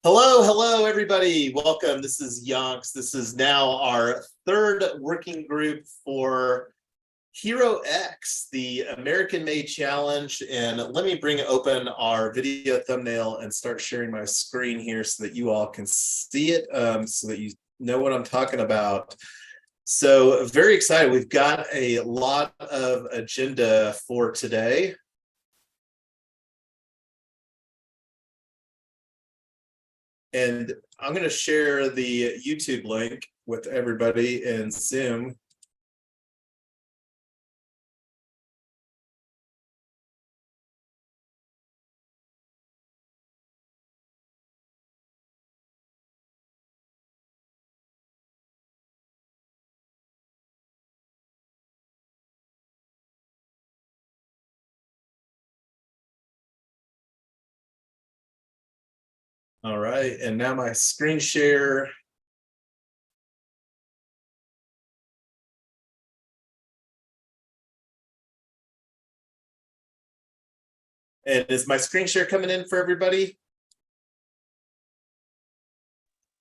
Hello, everybody. Welcome. This is Yonks. This is now our third working group for Hero X, the American-made challenge. And let me bring open our video thumbnail and start sharing my screen here so that you all can see it, so that you know what I'm talking about. So very excited. We've got a lot of agenda for today. And I'm going to share the YouTube link with everybody in Zoom. All right, and now my screen share. And is my screen share coming in for everybody?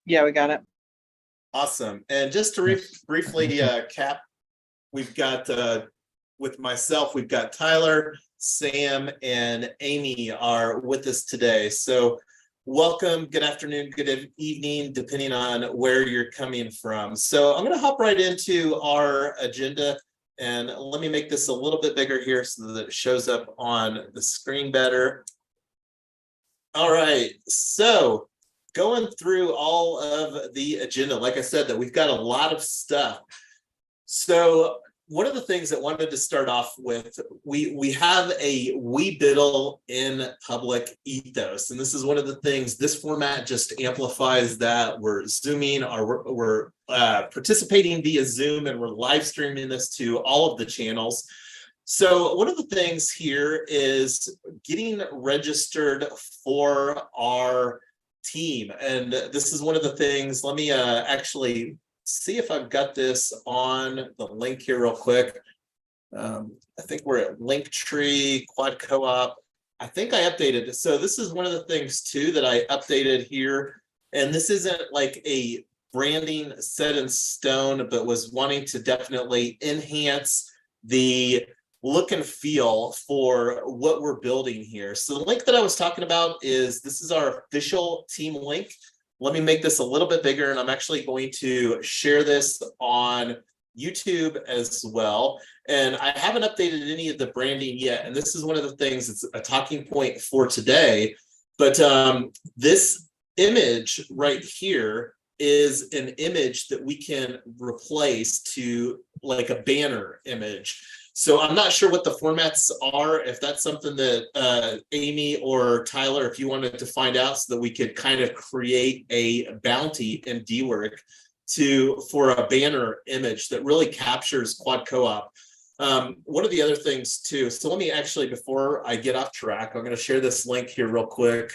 Yeah, we got it. Awesome. And just to briefly cap, we've got, with myself, we've got Tyler, Sam, and Amy are with us today. So welcome, good afternoon, good evening, depending on where you're coming from. So I'm going to hop right into our agenda. And let me make this a little bit bigger here so that it shows up on the screen better. All right, so going through all of the agenda, like I said, that we've got a lot of stuff. So one of the things that I wanted to start off with, we have a we biddle in public ethos. And this is one of the things, this format just amplifies that. We're Zooming, or we're participating via Zoom, and we're live streaming this to all of the channels. So one of the things here is getting registered for our team. And this is one of the things, let me actually see if I've got this on the link here real quick. I think we're at Linktree, Quad Co-op. I think I updated it. So this is one of the things too that I updated here. And this isn't like a branding set in stone, but was wanting to definitely enhance the look and feel for what we're building here. So the link that I was talking about is, this is our official team link. Let me make this a little bit bigger, and I'm actually going to share this on YouTube as well. And I haven't updated any of the branding yet. And this is one of the things that's a talking point for today. But this image right here is an image that we can replace to like a banner image. So I'm not sure what the formats are, if that's something that Amy or Tyler, if you wanted to find out, so that we could kind of create a bounty in DWork for a banner image that really captures Quad Co-op. One of the other things too, so let me actually, before I get off track, I'm going to share this link here real quick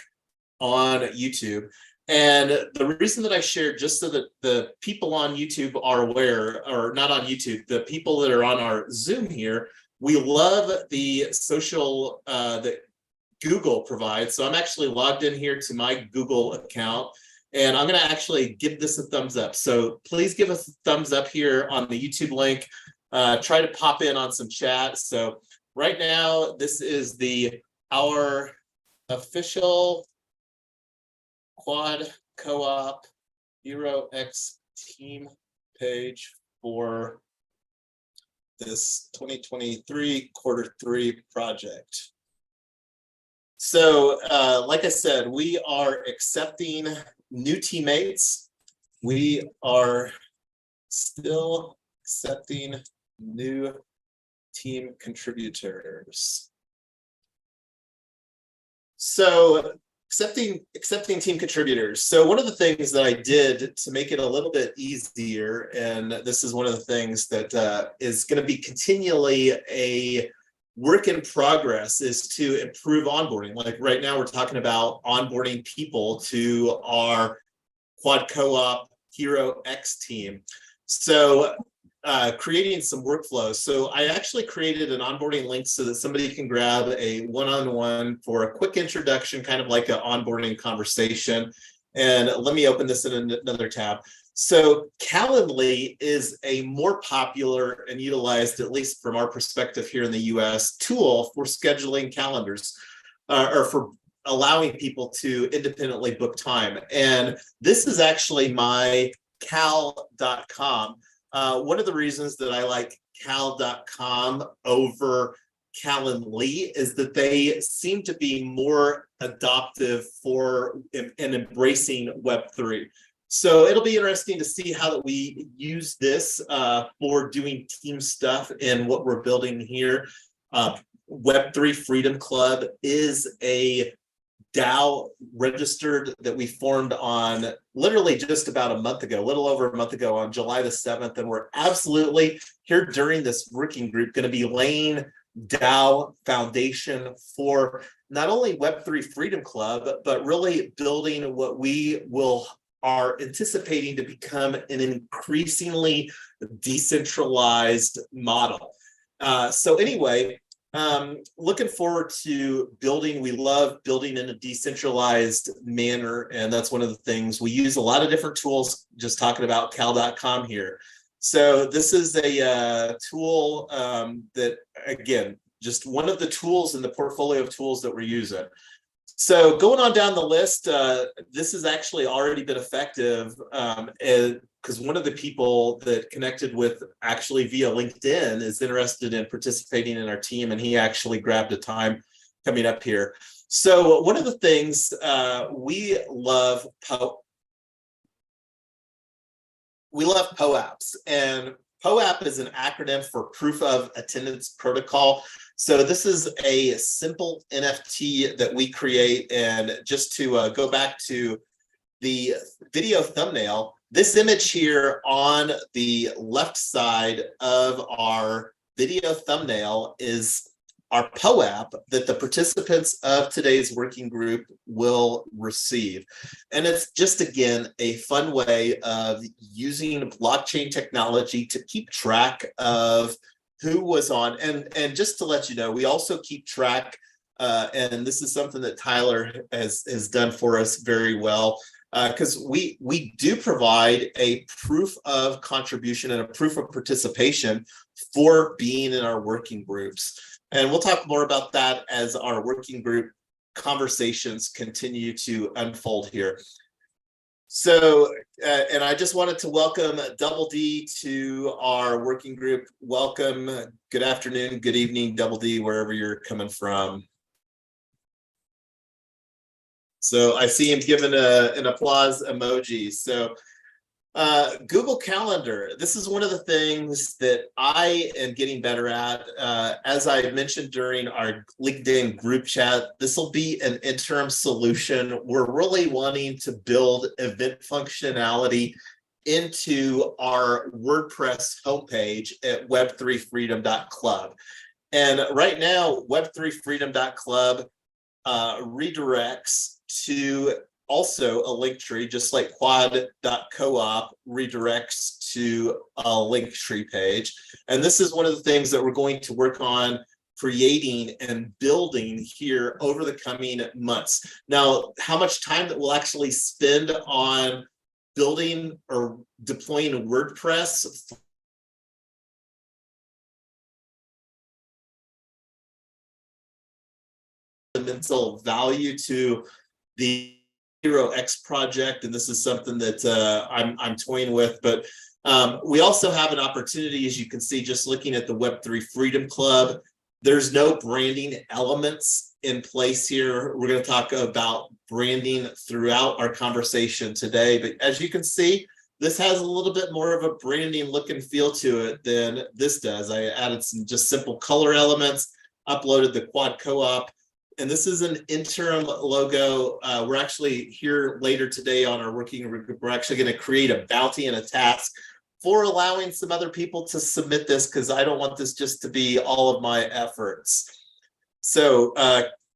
on YouTube. And the reason that I shared, just so that the people on YouTube are aware, or not on YouTube, the people that are on our Zoom here, we love the social that Google provides. So I'm actually logged in here to my Google account, and I'm going to actually give this a thumbs up. So please give us a thumbs up here on the YouTube link. Try to pop in on some chat. So right now, this is our official Quad Co-op Hero X team page for this 2023 Q3 project. So like I said, we are accepting new teammates. We are still accepting new team contributors. So accepting team contributors. So one of the things that I did to make it a little bit easier, and this is one of the things that is going to be continually a work in progress, is to improve onboarding. Like right now, we're talking about onboarding people to our Quad Co-op Hero X team. So creating some workflows. So I actually created an onboarding link so that somebody can grab a one-on-one for a quick introduction, kind of like an onboarding conversation. And let me open this in another tab. So Calendly is a more popular and utilized, at least from our perspective here in the US, tool for scheduling calendars or for allowing people to independently book time. And this is actually my cal.com. One of the reasons that I like cal.com over Calendly is that they seem to be more adoptive for and embracing Web3. So it'll be interesting to see how that we use this for doing team stuff in what we're building here. Web3 Freedom Club is a DAO registered that we formed on literally just about a month ago, a little over a month ago on July the 7th. And we're absolutely here during this working group going to be laying DAO foundation for not only Web3 Freedom Club, but really building what we are anticipating to become an increasingly decentralized model. So anyway, looking forward to building. We love building in a decentralized manner, and that's one of the things we use. A lot of different tools, just talking about cal.com here. So this is a tool that, again, just one of the tools in the portfolio of tools that we're using. So going on down the list, this has actually already been effective because one of the people that connected with actually via LinkedIn is interested in participating in our team, and he actually grabbed a time coming up here. So one of the things we love POAPs, and POAP is an acronym for Proof of Attendance Protocol. So this is a simple NFT that we create. And just to go back to the video thumbnail, this image here on the left side of our video thumbnail is our POAP that the participants of today's working group will receive. And it's just, again, a fun way of using blockchain technology to keep track of who was on. And just to let you know, we also keep track, and this is something that Tyler has done for us very well, because we do provide a proof of contribution and a proof of participation for being in our working groups. And we'll talk more about that as our working group conversations continue to unfold here. So, and I just wanted to welcome Double D to our working group. Welcome, good afternoon, good evening, Double D, wherever you're coming from. So I see him giving an applause emoji. So Google Calendar, this is one of the things that I am getting better at. As I mentioned during our LinkedIn group chat, this will be an interim solution. We're really wanting to build event functionality into our WordPress homepage at web3freedom.club. And right now, web3freedom.club redirects to also a link tree, just like quad.coop redirects to a link tree page. And this is one of the things that we're going to work on creating and building here over the coming months. Now, how much time that we'll actually spend on building or deploying WordPress fundamental value to the Hero X project, and this is something that I'm toying with, but we also have an opportunity, as you can see, just looking at the Web3 Freedom Club. There's no branding elements in place here. We're going to talk about branding throughout our conversation today, but as you can see, this has a little bit more of a branding look and feel to it than this does. I added some just simple color elements, uploaded the quad co-op, and this is an interim logo. We're actually here later today on our working group. We're actually going to create a bounty and a task for allowing some other people to submit this, because I don't want this just to be all of my efforts. So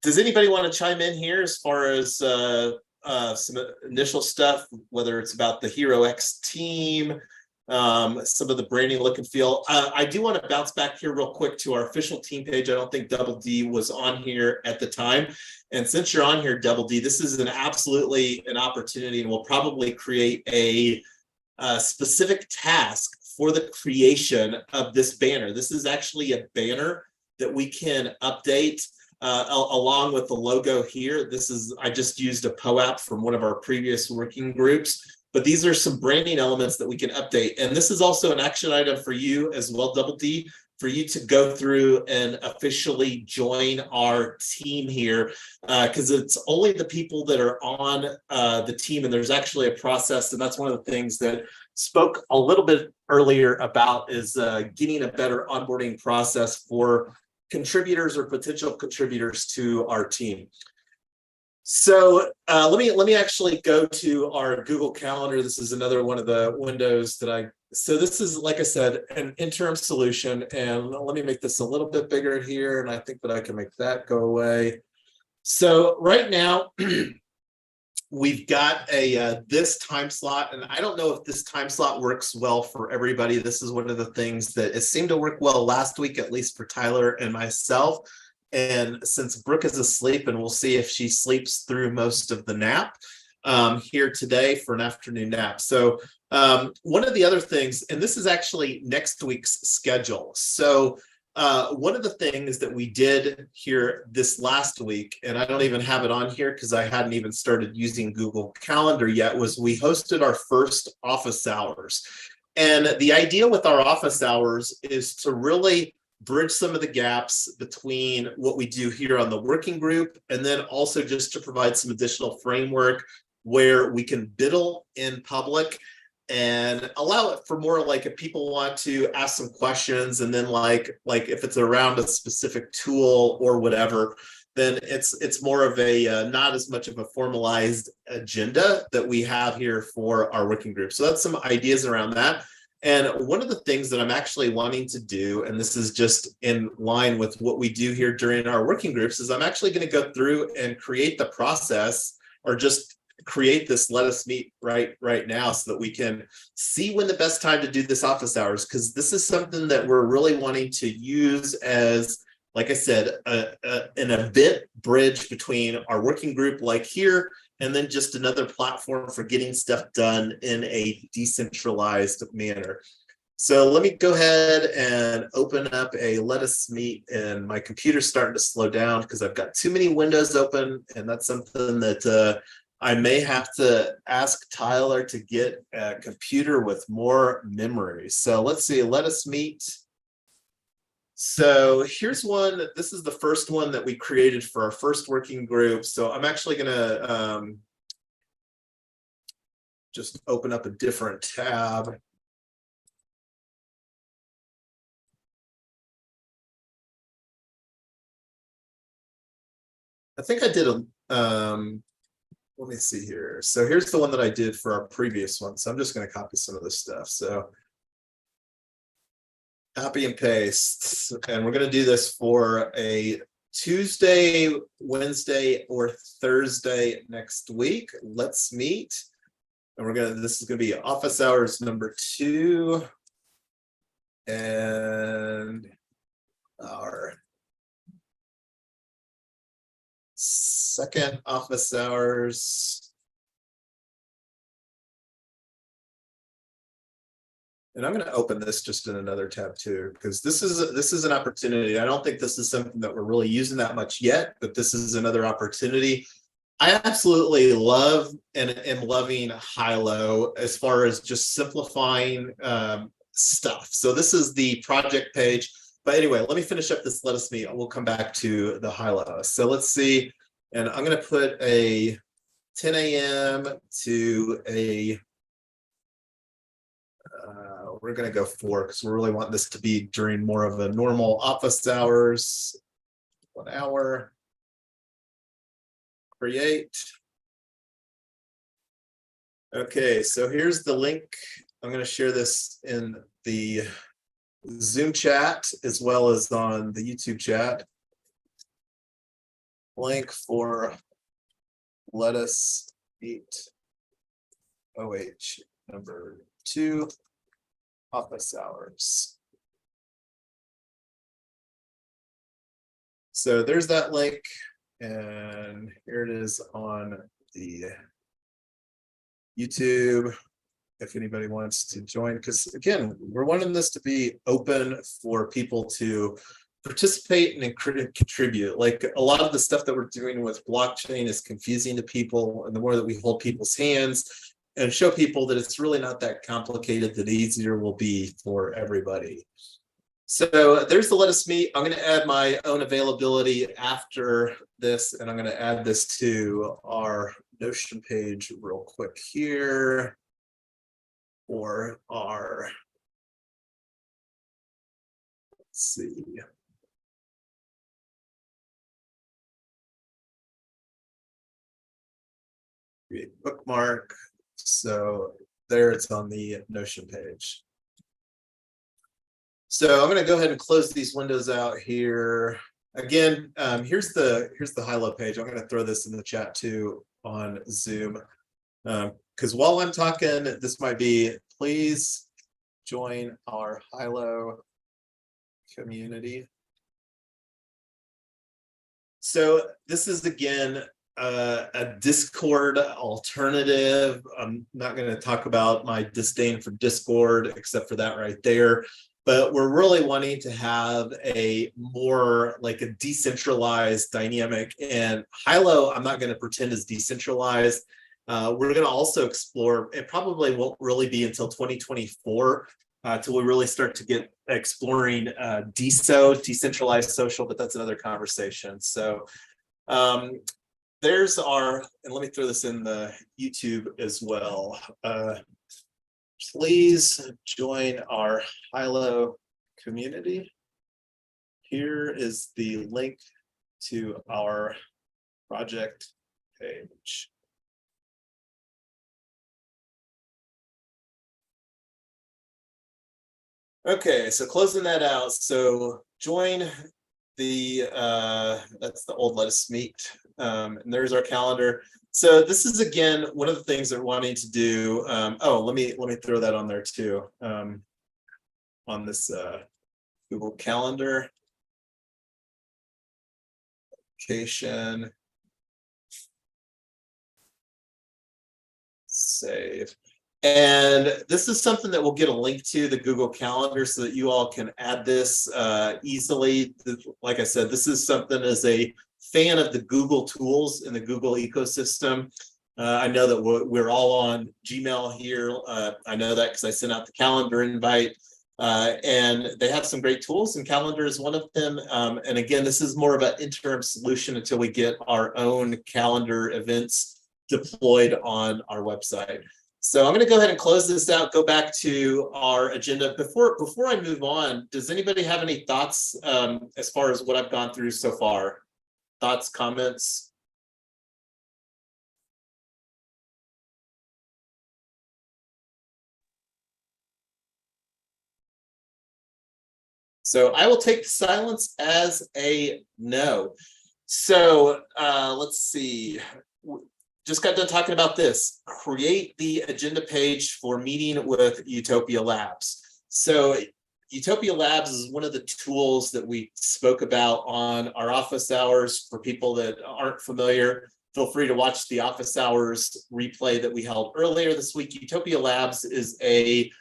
does anybody want to chime in here as far as some initial stuff, whether it's about the Hero X team, some of the branding look and feel. I do want to bounce back here real quick to our official team page. I don't think Double D was on here at the time. And since you're on here, Double D, this is absolutely an opportunity, and we'll probably create a specific task for the creation of this banner. This is actually a banner that we can update along with the logo here. I just used a POAP from one of our previous working groups. But these are some branding elements that we can update. And this is also an action item for you as well, Double D, for you to go through and officially join our team here, because it's only the people that are on the team, and there's actually a process, and that's one of the things that spoke a little bit earlier about is getting a better onboarding process for contributors or potential contributors to our team. So let me actually go to our Google Calendar. This is another one of the windows that so this is, like I said, an interim solution. And let me make this a little bit bigger here. And I think that I can make that go away. So right now, we've got this time slot, and I don't know if this time slot works well for everybody. This is one of the things that it seemed to work well last week, at least for Tyler and myself. And since Brooke is asleep, and we'll see if she sleeps through most of the nap here today for an afternoon nap. So one of the other things, and this is actually next week's schedule. So one of the things that we did here this last week, and I don't even have it on here because I hadn't even started using Google Calendar yet, was we hosted our first office hours. And the idea with our office hours is to really bridge some of the gaps between what we do here on the working group, and then also just to provide some additional framework where we can biddle in public and allow it for more like if people want to ask some questions, and then like if it's around a specific tool or whatever, then it's more of a not as much of a formalized agenda that we have here for our working group. So that's some ideas around that. And one of the things that I'm actually wanting to do, and this is just in line with what we do here during our working groups, is I'm actually going to go through and create the process, or just create this let us meet right now, so that we can see when the best time to do this office hours, because this is something that we're really wanting to use as, like I said, an event bridge between our working group like here, and then just another platform for getting stuff done in a decentralized manner. So let me go ahead and open up a let us meet, and my computer's starting to slow down because I've got too many windows open, and that's something that I may have to ask Tyler to get a computer with more memory. So let's see, let us meet. So here's one. This is the first one that we created for our first working group. So I'm actually going to just open up a different tab. I think I did a, let me see here. So here's the one that I did for our previous one. So I'm just going to copy some of this stuff. So copy and paste, and we're going to do this for a Tuesday, Wednesday, or Thursday next week. Let's meet, and this is going to be office hours number 2, and our second office hours. And I'm going to open this just in another tab too, because this is an opportunity. I don't think this is something that we're really using that much yet, but this is another opportunity. I absolutely love and am loving high-low as far as just simplifying stuff. So this is the project page. But anyway, let me finish up this let us meet. We'll come back to the high-low. So let's see. And I'm going to put a 10 a.m. to a we're going to go 4 because we really want this to be during more of a normal office hours. 1 hour. Create. Okay, so here's the link. I'm going to share this in the Zoom chat as well as on the YouTube chat. Link for let us meet OH number 2. office hours. So there's that link, and here it is on the YouTube if anybody wants to join, because again, we're wanting this to be open for people to participate and contribute. Like a lot of the stuff that we're doing with blockchain is confusing to people, and the more that we hold people's hands and show people that it's really not that complicated, that easier will be for everybody. So there's the Let Us Meet. I'm going to add my own availability after this, and I'm going to add this to our Notion page real quick here for our, let's see. Create bookmark. So there it's on the Notion page. So I'm going to go ahead and close these windows out here. Again, here's the high-low page. I'm going to throw this in the chat too on Zoom. Because while I'm talking, this might be, please join our high-low community. So this is, again, a Discord alternative. I'm not going to talk about my disdain for Discord, except for that right there. But we're really wanting to have a more like a decentralized dynamic, and high-low, I'm not going to pretend is decentralized. We're going to also explore, it probably won't really be until 2024 till we really start to get exploring decentralized social, but that's another conversation. So there's our, and let me throw this in the YouTube as well. Please join our high-low community. Here is the link to our project page. Okay, so closing that out. So join the, that's the old Let Us Meet. And there's our calendar. So this is, again, one of the things that we're wanting to do. Oh, let me throw that on there too. On this Google Calendar. Location. Save. And this is something that we'll get a link to, the Google Calendar, so that you all can add this easily. Like I said, this is something as a fan of the Google tools and the Google ecosystem. I know that we're all on Gmail here. I know that because I sent out the calendar invite, and they have some great tools, and Calendar is one of them. And again, this is more of an interim solution until we get our own calendar events deployed on our website. So I'm going to go ahead and close this out, go back to our agenda. Before I move on, does anybody have any thoughts as far as what I've gone through so far? Thoughts, comments? So I will take silence as a no. So let's see. Just got done talking about this. Create the agenda page for meeting with Utopia Labs. So Utopia Labs is one of the tools that we spoke about on our office hours. For people that aren't familiar, feel free to watch the office hours replay that we held earlier this week. Utopia Labs is a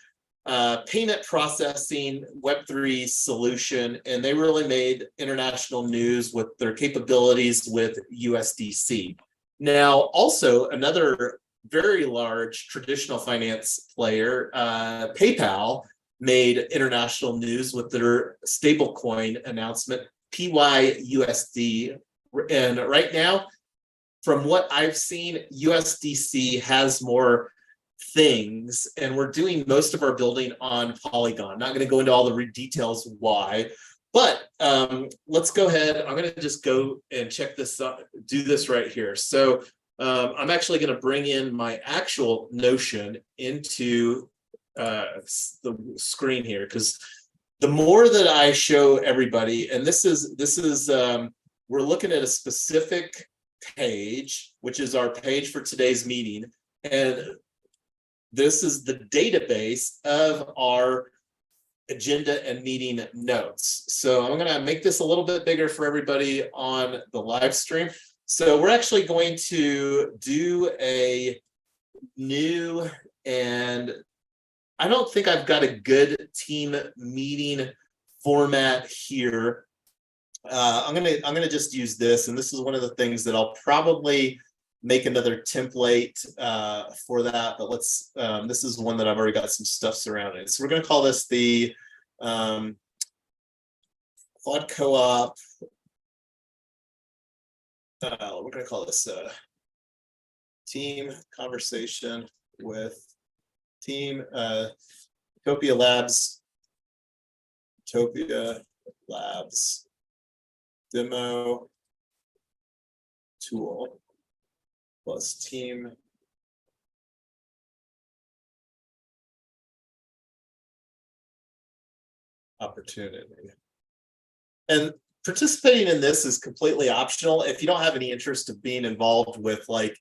payment processing Web3 solution, and they really made international news with their capabilities with USDC. Now, also another very large traditional finance player, PayPal, made international news with their stablecoin announcement, PYUSD. And right now, from what I've seen, USDC has more things, and we're doing most of our building on Polygon. Not going to go into all the details why, but let's go ahead. I'm going to just go and check this out, do this right here. So I'm actually going to bring in my actual Notion into the screen here, because the more that I show everybody, and this is we're looking at a specific page, which is our page for today's meeting, and this is the database of our agenda and meeting notes. So I'm going to make this a little bit bigger for everybody on the live stream. So we're actually going to do a new, and I don't think I've got a good team meeting format here. I'm gonna just use this, and this is one of the things that I'll probably make another template for that. But let's this is one that I've already got some stuff surrounding. So we're gonna call this the Quad Co-op. We're gonna call this team conversation with team Utopia Labs demo tool plus team opportunity. And participating in this is completely optional. If you don't have any interest of being involved with like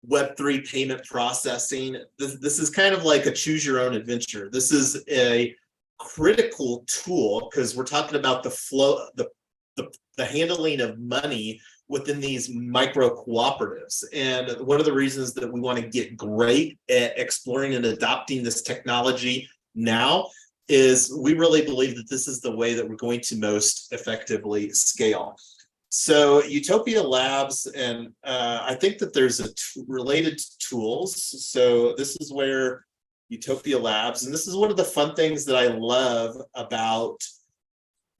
Web3 payment processing, this is kind of like a choose your own adventure. This is a critical tool because we're talking about the flow, the handling of money within these micro cooperatives. And one of the reasons that we want to get great at exploring and adopting this technology now is we really believe that this is the way that we're going to most effectively scale. So Utopia Labs, and I think that there's related tools. So this is where Utopia Labs, and this is one of the fun things that I love about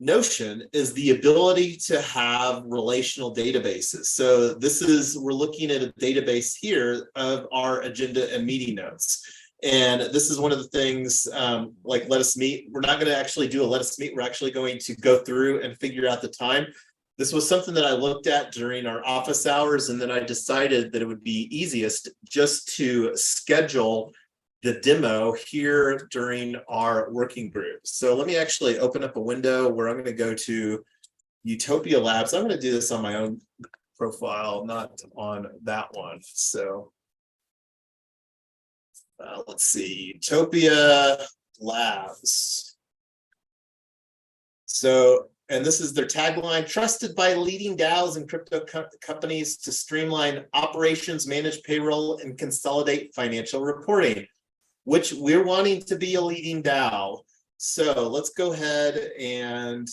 Notion is the ability to have relational databases. So this is, we're looking at a database here of our agenda and meeting notes. And this is one of the things like Let Us Meet. We're not going to actually do a Let Us Meet. We're actually going to go through and figure out the time. This was something that I looked at during our office hours, and then I decided that it would be easiest just to schedule the demo here during our working group. So let me actually open up a window where I'm going to go to Utopia Labs. I'm going to do this on my own profile, not on that one. So let's see, Utopia Labs. So, and this is their tagline: trusted by leading DAOs and crypto companies to streamline operations, manage payroll, and consolidate financial reporting, which we're wanting to be a leading DAO. So let's go ahead and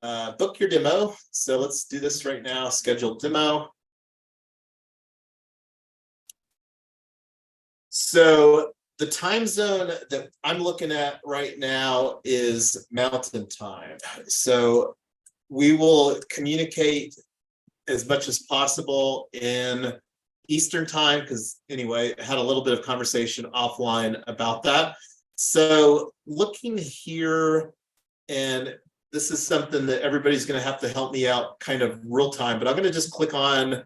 book your demo. So let's do this right now, schedule demo. So the time zone that I'm looking at right now is Mountain Time. So we will communicate as much as possible in Eastern Time, because anyway, I had a little bit of conversation offline about that. So looking here, and this is something that everybody's going to have to help me out kind of real time, but I'm going to just click on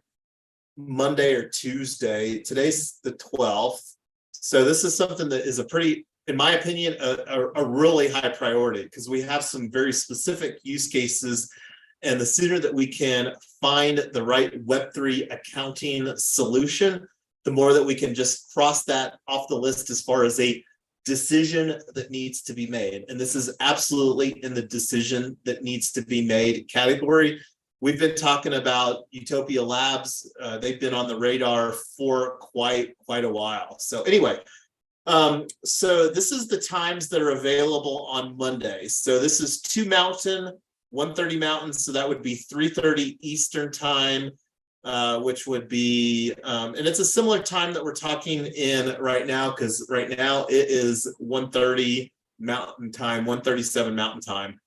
Monday or Tuesday. Today's the 12th. So this is something that is a pretty, in my opinion, a really high priority, because we have some very specific use cases. And the sooner that we can find the right Web3 accounting solution, the more that we can just cross that off the list as far as a decision that needs to be made. And this is absolutely in the decision that needs to be made category. We've been talking about Utopia Labs. They've been on the radar for quite a while. So anyway, so this is the times that are available on Monday. So this is 2 Mountain, 1:30 Mountain. So that would be 3:30 Eastern Time, which would be, and it's a similar time that we're talking in right now, because right now it is 1:30 Mountain Time, 1:37 Mountain Time.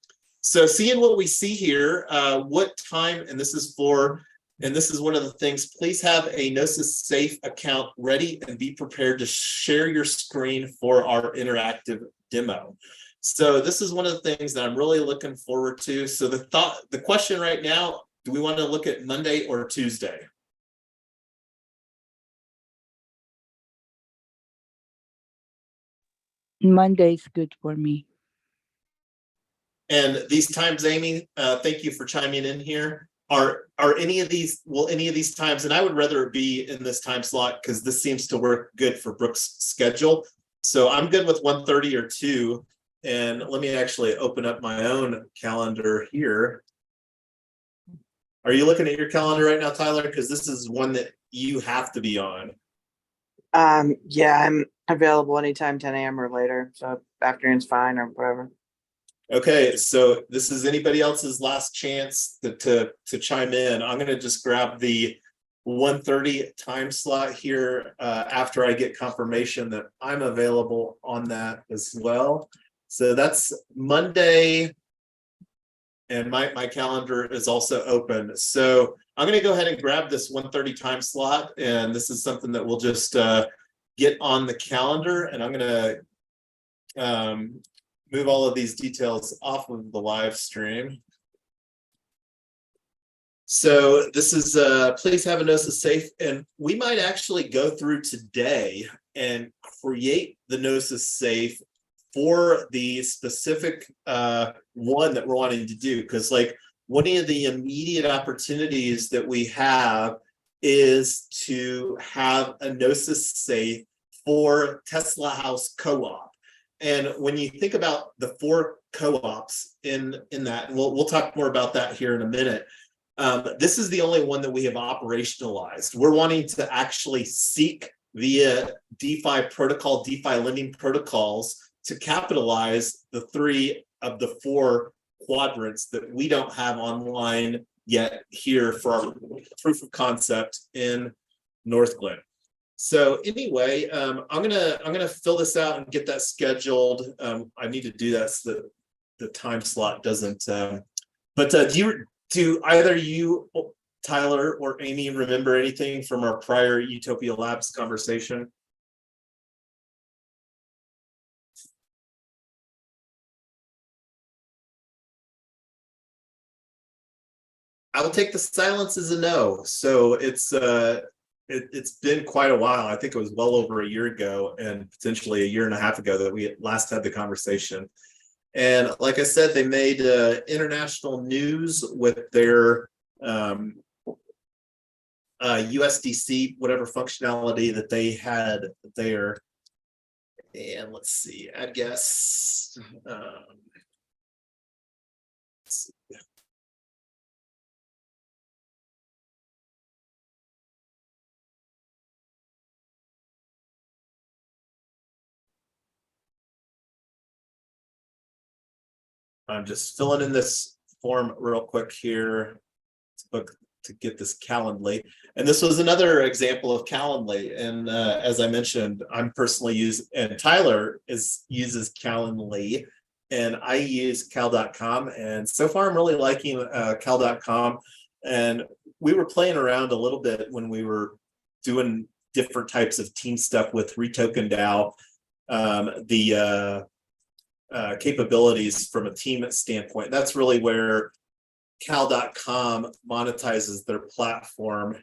So seeing what we see here, what time, and this is one of the things, please have a Gnosis Safe account ready and be prepared to share your screen for our interactive demo. So this is one of the things that I'm really looking forward to. So the question right now, do we want to look at Monday or Tuesday? Monday is good for me. And these times, Amy, thank you for chiming in here. Are any of these, will any of these times, and I would rather it be in this time slot because this seems to work good for Brooke's schedule. So I'm good with 1:30 or 2. And let me actually open up my own calendar here. Are you looking at your calendar right now, Tyler? Because this is one that you have to be on. Yeah, I'm available anytime 10 a.m. or later. So afternoon's fine or whatever. Okay, so this is anybody else's last chance to chime in. I'm going to just grab the 1:30 time slot here after I get confirmation that I'm available on that as well. So that's Monday, and my calendar is also open. So I'm going to go ahead and grab this 1:30 time slot, and this is something that we'll just get on the calendar, and I'm going to move all of these details off of the live stream. So this is please have a Gnosis safe, and we might actually go through today and create the Gnosis safe for the specific one that we're wanting to do, because like one of the immediate opportunities that we have is to have a Gnosis safe for Tesla House Co-op. And when you think about the 4 co-ops in that, and we'll talk more about that here in a minute. This is the only one that we have operationalized. We're wanting to actually seek via DeFi protocol, DeFi lending protocols to capitalize the 3 of the 4 quadrants that we don't have online yet here for our proof of concept in North Glen. So anyway, I'm gonna fill this out and get that scheduled. I need to do that so that the time slot doesn't. But do either you, Tyler or Amy, remember anything from our prior Utopia Labs conversation? I will take the silence as a no. So it's been quite a while. I think it was well over a year ago, and potentially a year and a half ago, that we last had the conversation. And like I said, they made international news with their USDC, whatever functionality that they had there. And let's see, I guess. Let's see. I'm just filling in this form real quick here to get this Calendly. And this was another example of Calendly. And as I mentioned, I'm personally and Tyler uses Calendly, and I use cal.com. And so far I'm really liking cal.com. And we were playing around a little bit when we were doing different types of team stuff with Retoken DAO. Capabilities from a team standpoint. That's really where cal.com monetizes their platform,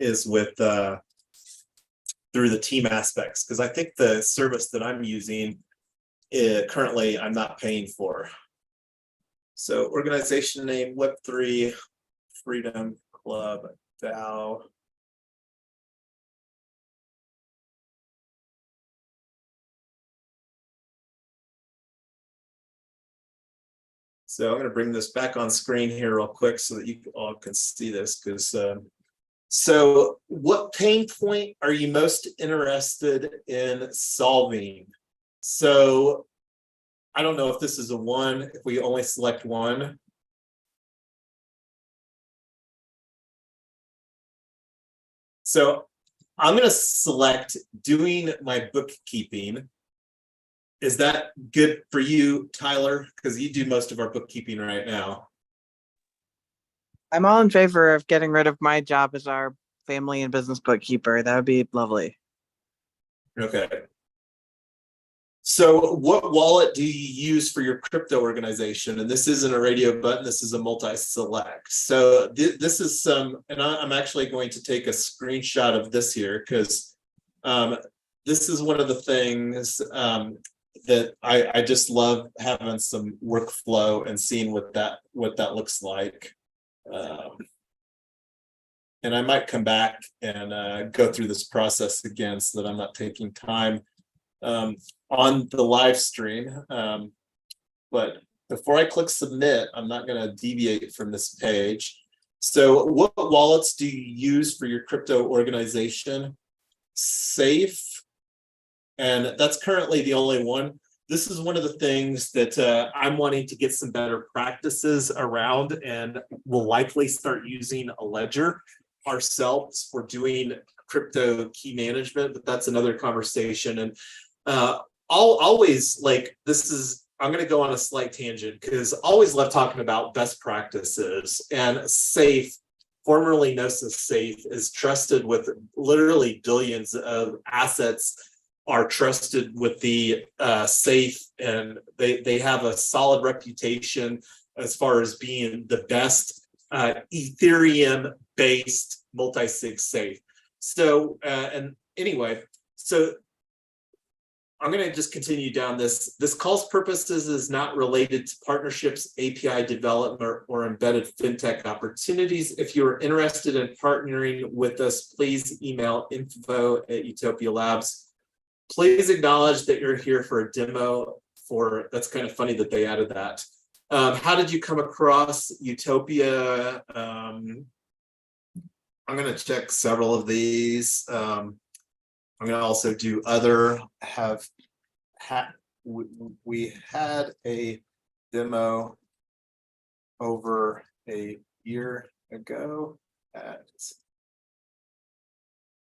is with through the team aspects, because I think the service that I'm using currently I'm not paying for. So organization name Web3 Freedom Club DAO. So I'm going to bring this back on screen here real quick so that you all can see this. Because so what pain point are you most interested in solving? So I don't know if this is a 1, if we only select 1. So I'm going to select doing my bookkeeping. Is that good for you, Tyler? Because you do most of our bookkeeping right now. I'm all in favor of getting rid of my job as our family and business bookkeeper. That would be lovely. Okay. So what wallet do you use for your crypto organization? And this isn't a radio button, this is a multi-select. So this is some, and I'm actually going to take a screenshot of this here, because this is one of the things that I just love having some workflow and seeing what that looks like. And I might come back and go through this process again so that I'm not taking time on the live stream. But before I click submit, I'm not going to deviate from this page. So what wallets do you use for your crypto organization? Safe. And that's currently the only one. This is one of the things that I'm wanting to get some better practices around, and we'll likely start using a ledger ourselves for doing crypto key management, but that's another conversation. And I'll always I'm going to go on a slight tangent because I always love talking about best practices, and Safe, formerly known as Safe, is trusted with literally billions of assets are trusted with the Safe, and they have a solid reputation as far as being the best Ethereum based multi-sig safe. So and anyway, so I'm going to just continue down this. This call's purposes is not related to partnerships, API development, or embedded fintech opportunities. If you're interested in partnering with us, please email info@Utopia Labs. Please acknowledge that you're here for a demo for, that's kind of funny that they added that. How did you come across Utopia? I'm going to check several of these. I'm going to also do other, we had a demo over a year ago at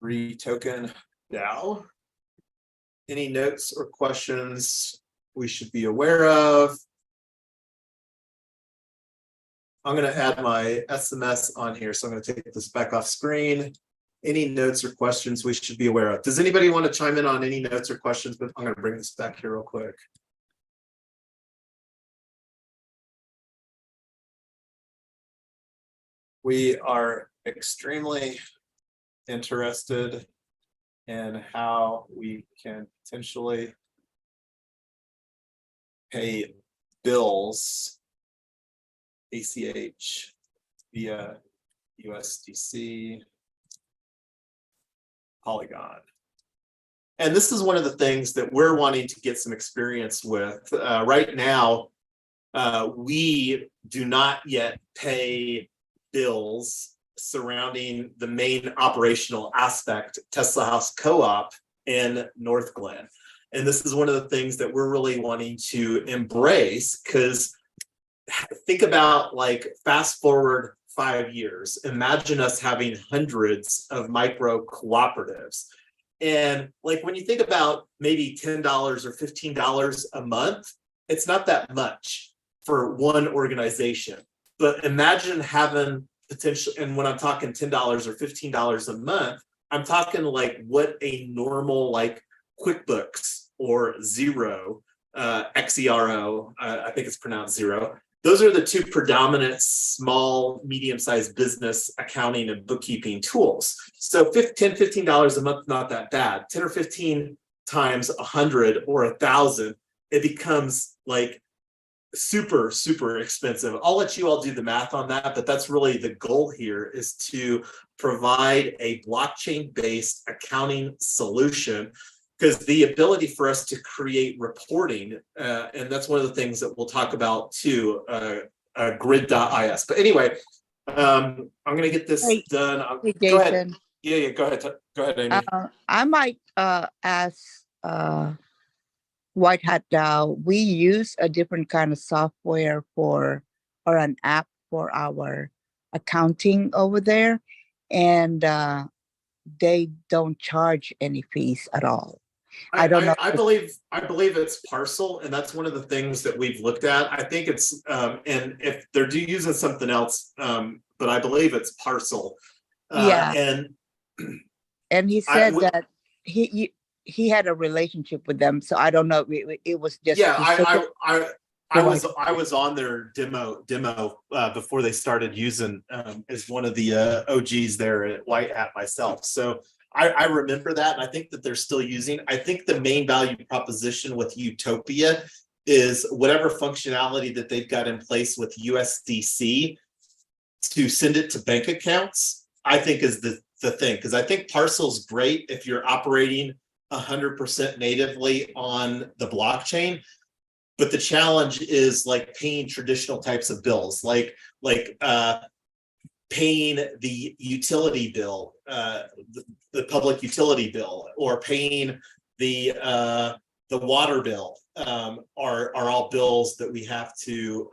3Token DAO. Any notes or questions we should be aware of? I'm going to add my SMS on here, so I'm going to take this back off screen. Any notes or questions we should be aware of? Does anybody want to chime in on any notes or questions? But I'm going to bring this back here real quick. We are extremely interested in how we can potentially pay bills ACH via USDC Polygon. And this is one of the things that we're wanting to get some experience with. Right now, we do not yet pay bills surrounding the main operational aspect, Tesla House Co-op in North Glen. And this is one of the things that we're really wanting to embrace, because think about, like, fast forward 5 years, imagine us having hundreds of micro cooperatives. And like, when you think about maybe $10 or $15 a month, it's not that much for one organization. But imagine having potential, and when I'm talking $10 or $15 a month, I'm talking like what a normal, like, QuickBooks or Xero, Xero, I think it's pronounced Xero. Those are the two predominant small, medium-sized business accounting and bookkeeping tools. So $10, $15 a month, not that bad. 10 or 15 times 100 or 1,000, it becomes like super, super expensive. I'll let you all do the math on that, but that's really the goal here, is to provide a blockchain-based accounting solution, because the ability for us to create reporting, and that's one of the things that we'll talk about too, grid.is. But anyway, I'm going to get this done. Hey, go ahead. Jason. Yeah, go ahead. Go ahead, Amy. I might ask White Hat DAO. We use a different kind of software or an app for our accounting over there, and they don't charge any fees at all. I don't know. I believe it's Parcel, and that's one of the things that we've looked at. I think it's and if they're using something else, but I believe it's Parcel. Yeah. And he said that he had a relationship with them, so I don't know. It was just I was on their demo before they started using as one of the OGs there at White Hat myself. So I remember that, and I think that they're still using. I think the main value proposition with Utopia is whatever functionality that they've got in place with USDC to send it to bank accounts, I think is the thing, because I think Parcel's great if you're operating 100% natively on the blockchain. But the challenge is like paying traditional types of bills, like paying the utility bill, the public utility bill, or paying the water bill, are all bills that we have to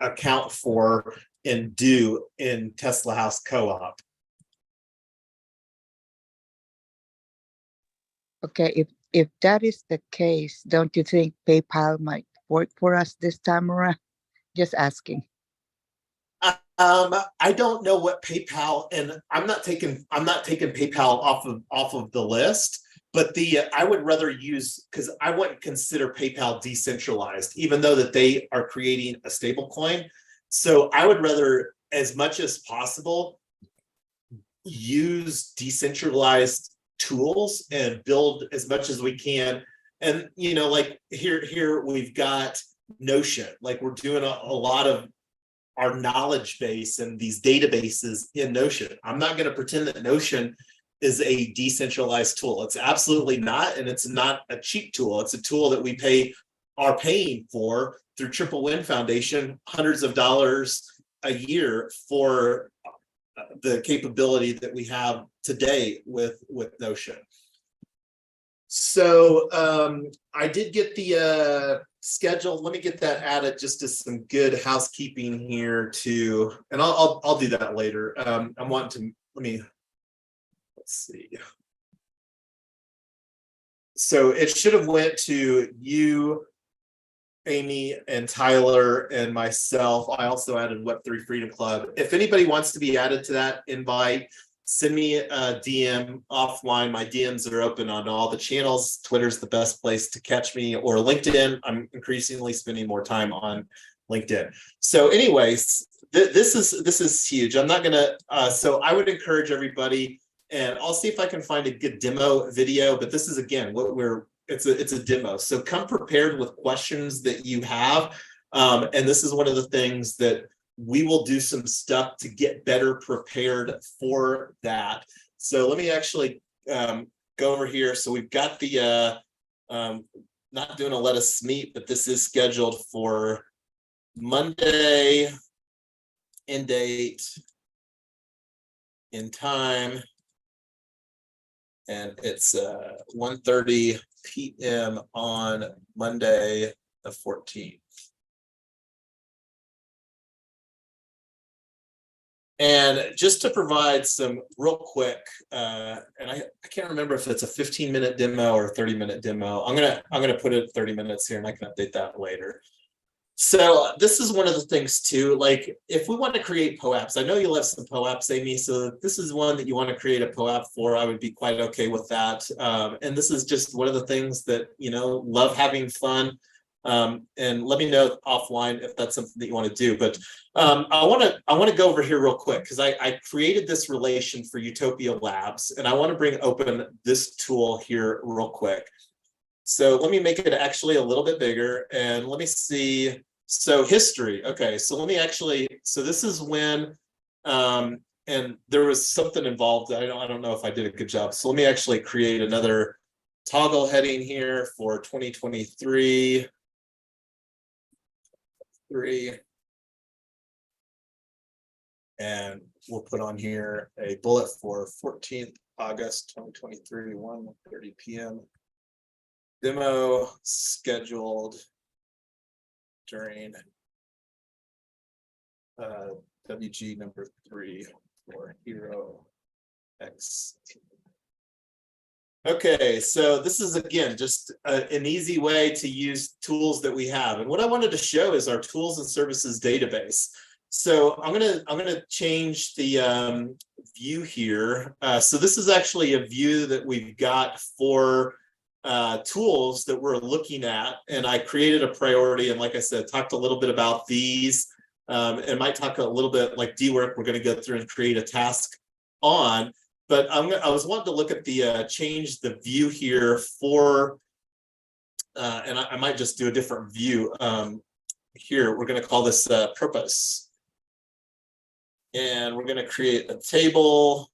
account for and do in Tesla House Co-op. Okay, if that is the case, don't you think PayPal might work for us this time around? Just asking. I don't know what PayPal, and I'm not taking PayPal off of the list, but I would rather use, because I wouldn't consider PayPal decentralized, even though that they are creating a stable coin. So I would rather, as much as possible, use decentralized tools and build as much as we can. And like here we've got Notion, like we're doing a lot of our knowledge base and these databases in Notion. I'm not going to pretend that Notion is a decentralized tool. It's absolutely not, and it's not a cheap tool. It's a tool that we are paying for through Triple Win Foundation, hundreds of dollars a year for the capability that we have today with Notion. So I did get the schedule. Let me get that added just to some good housekeeping here too, and I'll do that later. I'm wanting to let's see. So it should have went to you, Amy, and Tyler, and myself. I also added Web3 Freedom Club. If anybody wants to be added to that invite, send me a DM offline. My DMs are open on all the channels. Twitter's the best place to catch me, or LinkedIn. I'm increasingly spending more time on LinkedIn. So anyways, this is huge. I'm not gonna, so I would encourage everybody, and I'll see if I can find a good demo video, but this is, again, it's a demo. So come prepared with questions that you have. And this is one of the things that we will do some stuff to get better prepared for that. So let me actually go over here. So we've got the, not doing a let us meet, but this is scheduled for Monday, in date, in time. And it's 1:30 p.m. on Monday, the 14th. And just to provide some real quick, and I can't remember if it's a 15-minute demo or a 30-minute demo. I'm gonna put it 30 minutes here, and I can update that later. So this is one of the things too, like if we want to create POAPs, I know you'll have some POAPs, Amy, so this is one that you want to create a POAP for, I would be quite okay with that. And this is just one of the things that, love having fun. And let me know offline if that's something that you want to do. But I want to go over here real quick, because I created this relation for Utopia Labs, and I want to bring open this tool here real quick. So let me make it actually a little bit bigger, and let me see. So history. Okay, so let me actually, so this is when, and there was something involved. I don't know if I did a good job. So let me actually create another toggle heading here for 2023. And we'll put on here a bullet for 14th August 2023, 1:30 p.m. Demo scheduled during WG number 3 for Hero X. Okay, so this is, again, just an easy way to use tools that we have. And what I wanted to show is our tools and services database. So I'm gonna change the view here. So this is actually a view that we've got for tools that we're looking at, and I created a priority, and like I said, talked a little bit about these, and might talk a little bit like DWork. We're going to go through and create a task on, but I was wanting to look at the change the view here for, and I might just do a different view here. We're going to call this purpose, and we're going to create a table.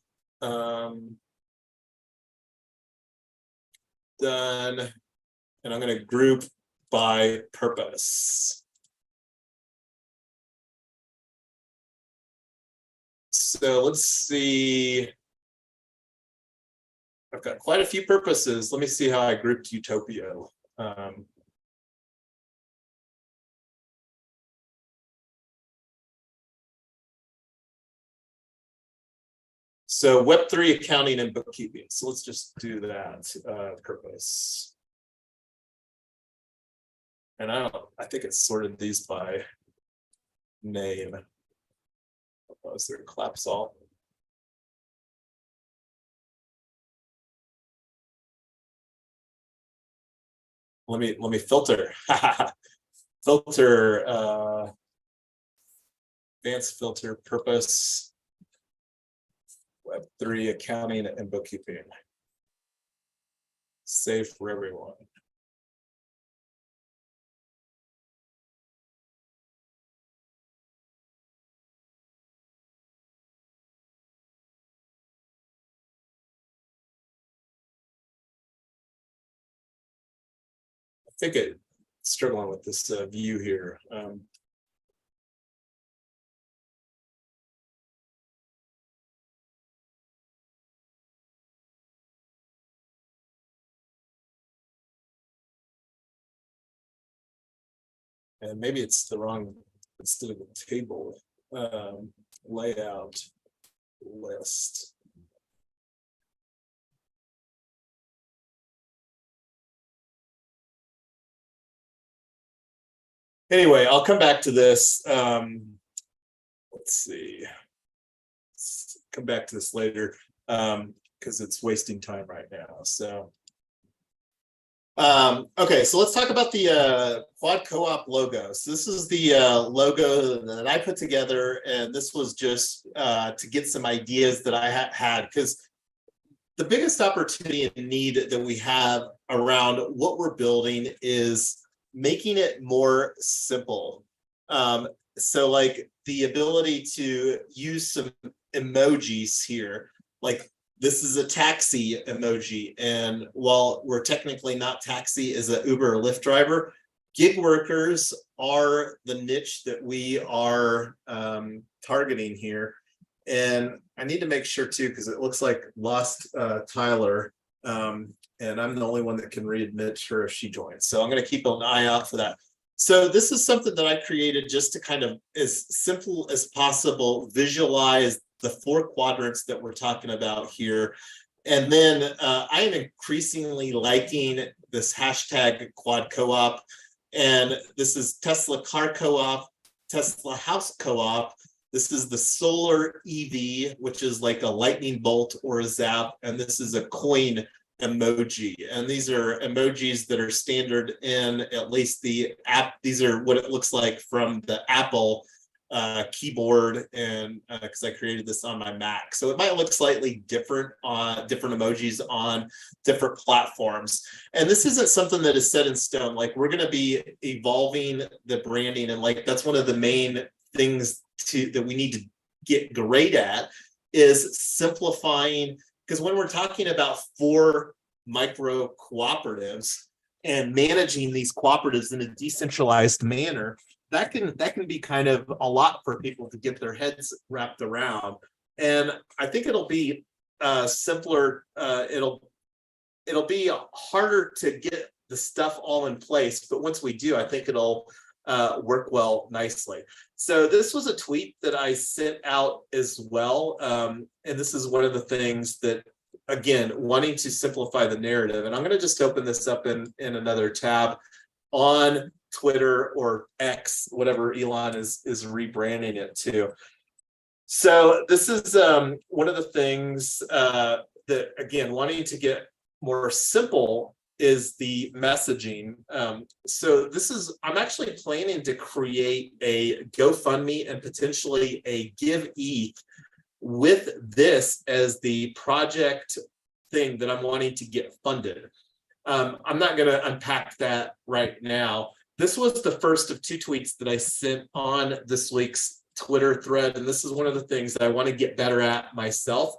Done. And I'm going to group by purpose. So let's see. I've got quite a few purposes. Let me see how I grouped Utopia. So Web3 accounting and bookkeeping. So let's just do that purpose. And I think it's sorted these by name. Oh, is there a collapse all? Let me filter. Filter advanced filter purpose. Web3 accounting and bookkeeping. Save for everyone. I think it's struggling with this view here. And maybe it's the wrong, instead of the table layout list. Anyway, I'll come back to this. Let's see. Let's come back to this later because it's wasting time right now. So, okay, so let's talk about the Quad Co-op logo. So this is the logo that I put together, and this was just to get some ideas that I had, because the biggest opportunity and need that we have around what we're building is making it more simple. So like the ability to use some emojis here, like this is a taxi emoji. And while we're technically not taxi as an Uber or Lyft driver, gig workers are the niche that we are targeting here. And I need to make sure too, because it looks like lost Tyler. And I'm the only one that can readmit her if she joins. So I'm going to keep an eye out for that. So this is something that I created just to kind of, as simple as possible, visualize the 4 quadrants that we're talking about here. And then I am increasingly liking this hashtag Quad Co-op. And this is Tesla Car Co-op, Tesla House Co-op. This is the solar EV, which is like a lightning bolt or a zap. And this is a coin emoji. And these are emojis that are standard in at least the app. These are what it looks like from the Apple keyboard, and because I created this on my Mac. So it might look slightly different on different emojis on different platforms. And this isn't something that is set in stone. Like, we're going to be evolving the branding, and like that's one of the main things that we need to get great at is simplifying. Because when we're talking about 4 micro cooperatives and managing these cooperatives in a decentralized manner, that can be kind of a lot for people to get their heads wrapped around. And I think it'll be simpler. It'll be harder to get the stuff all in place, but once we do, I think it'll work well nicely. So this was a tweet that I sent out as well. And this is one of the things that, again, wanting to simplify the narrative. And I'm going to just open this up in another tab on Twitter or X, whatever Elon is rebranding it to. So this is one of the things that, again, wanting to get more simple is the messaging. So this is, I'm actually planning to create a GoFundMe and potentially a Give ETH with this as the project thing that I'm wanting to get funded. I'm not going to unpack that right now. This was the first of 2 tweets that I sent on this week's Twitter thread, and this is one of the things that I want to get better at myself.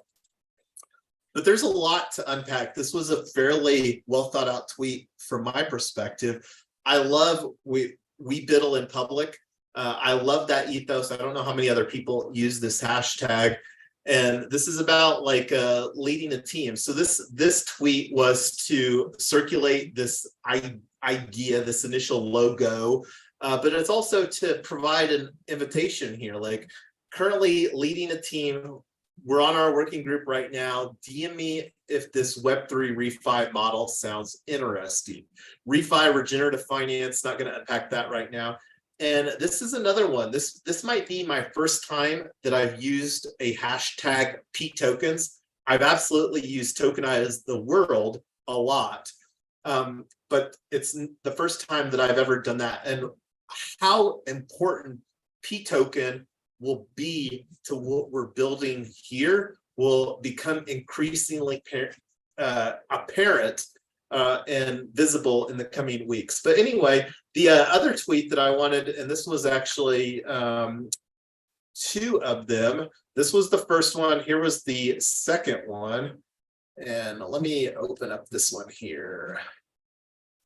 But there's a lot to unpack. This was a fairly well thought out tweet from my perspective. I love we biddle in public. I love that ethos. I don't know how many other people use this hashtag. And this is about like leading a team. So this tweet was to circulate this idea, this initial logo, but it's also to provide an invitation here. Like currently leading a team, we're on our working group right now. DM me if this Web3 refi model sounds interesting. Refi, regenerative finance, not going to unpack that right now. And this is another one. This might be my first time that I've used a hashtag P tokens. I've absolutely used tokenize the world a lot, but it's the first time that I've ever done that. And how important P token will be to what we're building here will become increasingly apparent and visible in the coming weeks. But anyway, the other tweet that I wanted, and this was actually 2 of them. This was the first one. Here was the second one. And let me open up this one here.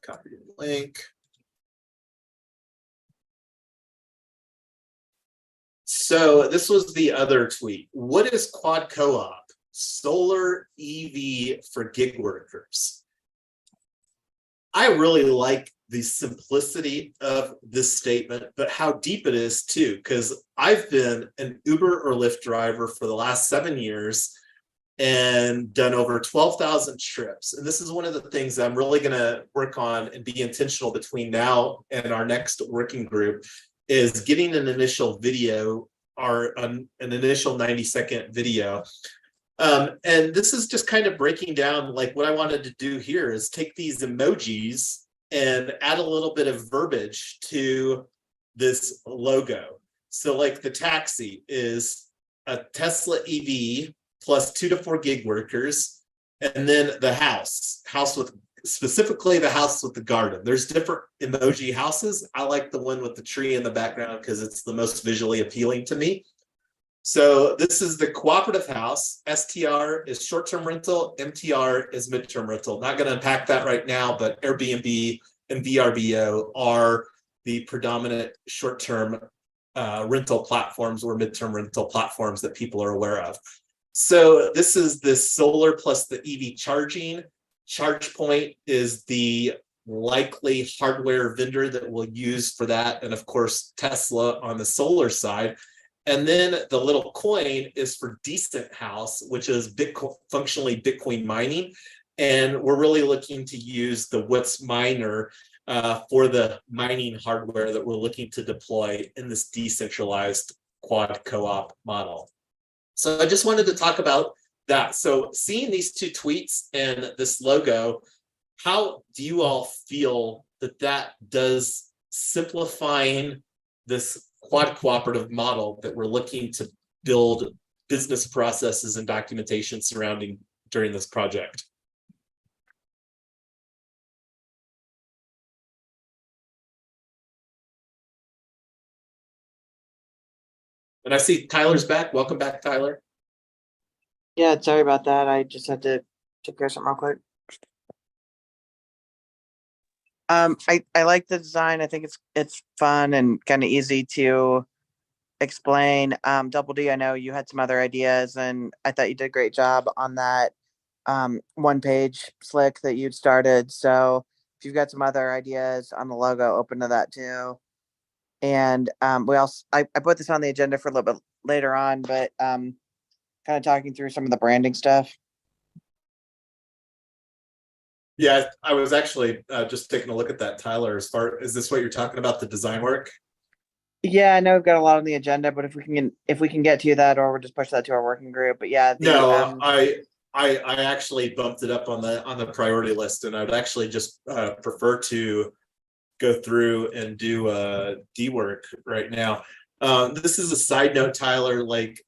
Copy the link. So this was the other tweet. What is quad co-op? Solar EV for gig workers. I really like the simplicity of this statement, but how deep it is too, because I've been an Uber or Lyft driver for the last 7 years and done over 12,000 trips. And this is one of the things that I'm really going to work on and be intentional between now and our next working group is getting an initial video or an initial 90-second video. And this is just kind of breaking down, like what I wanted to do here is take these emojis and add a little bit of verbiage to this logo. So like the taxi is a Tesla EV plus 2 to 4 gig workers. And then the house with specifically the house with the garden. There's different emoji houses. I like the one with the tree in the background because it's the most visually appealing to me. So this is the cooperative house. STR is short-term rental. MTR is midterm rental. Not going to unpack that right now, but Airbnb and VRBO are the predominant short-term rental platforms or midterm rental platforms that people are aware of. So this is the solar plus the EV charging. ChargePoint is the likely hardware vendor that we'll use for that. And of course, Tesla on the solar side. And then the little coin is for Decent House, which is functionally Bitcoin mining. And we're really looking to use the WITS miner for the mining hardware that we're looking to deploy in this decentralized quad co-op model. So I just wanted to talk about that. So seeing these 2 tweets and this logo, how do you all feel that does simplifying this quad cooperative model that we're looking to build business processes and documentation surrounding during this project? And I see Tyler's back. Welcome back, Tyler. Yeah, sorry about that. I just had to take care of something real quick. I like the design. I think it's fun and kind of easy to explain. Double D, I know you had some other ideas, and I thought you did a great job on that 1-page slick that you'd started. So if you've got some other ideas on the logo, open to that too. And I put this on the agenda for a little bit later on, but kind of talking through some of the branding stuff. Yeah, I was actually just taking a look at that, Tyler. Is this what you're talking about, the design work? Yeah, I know we've got a lot on the agenda, but if we can get to that, or we'll just push that to our working group. But yeah, I actually bumped it up on the priority list, and I'd actually just prefer to go through and do D work right now. This is a side note, Tyler. Like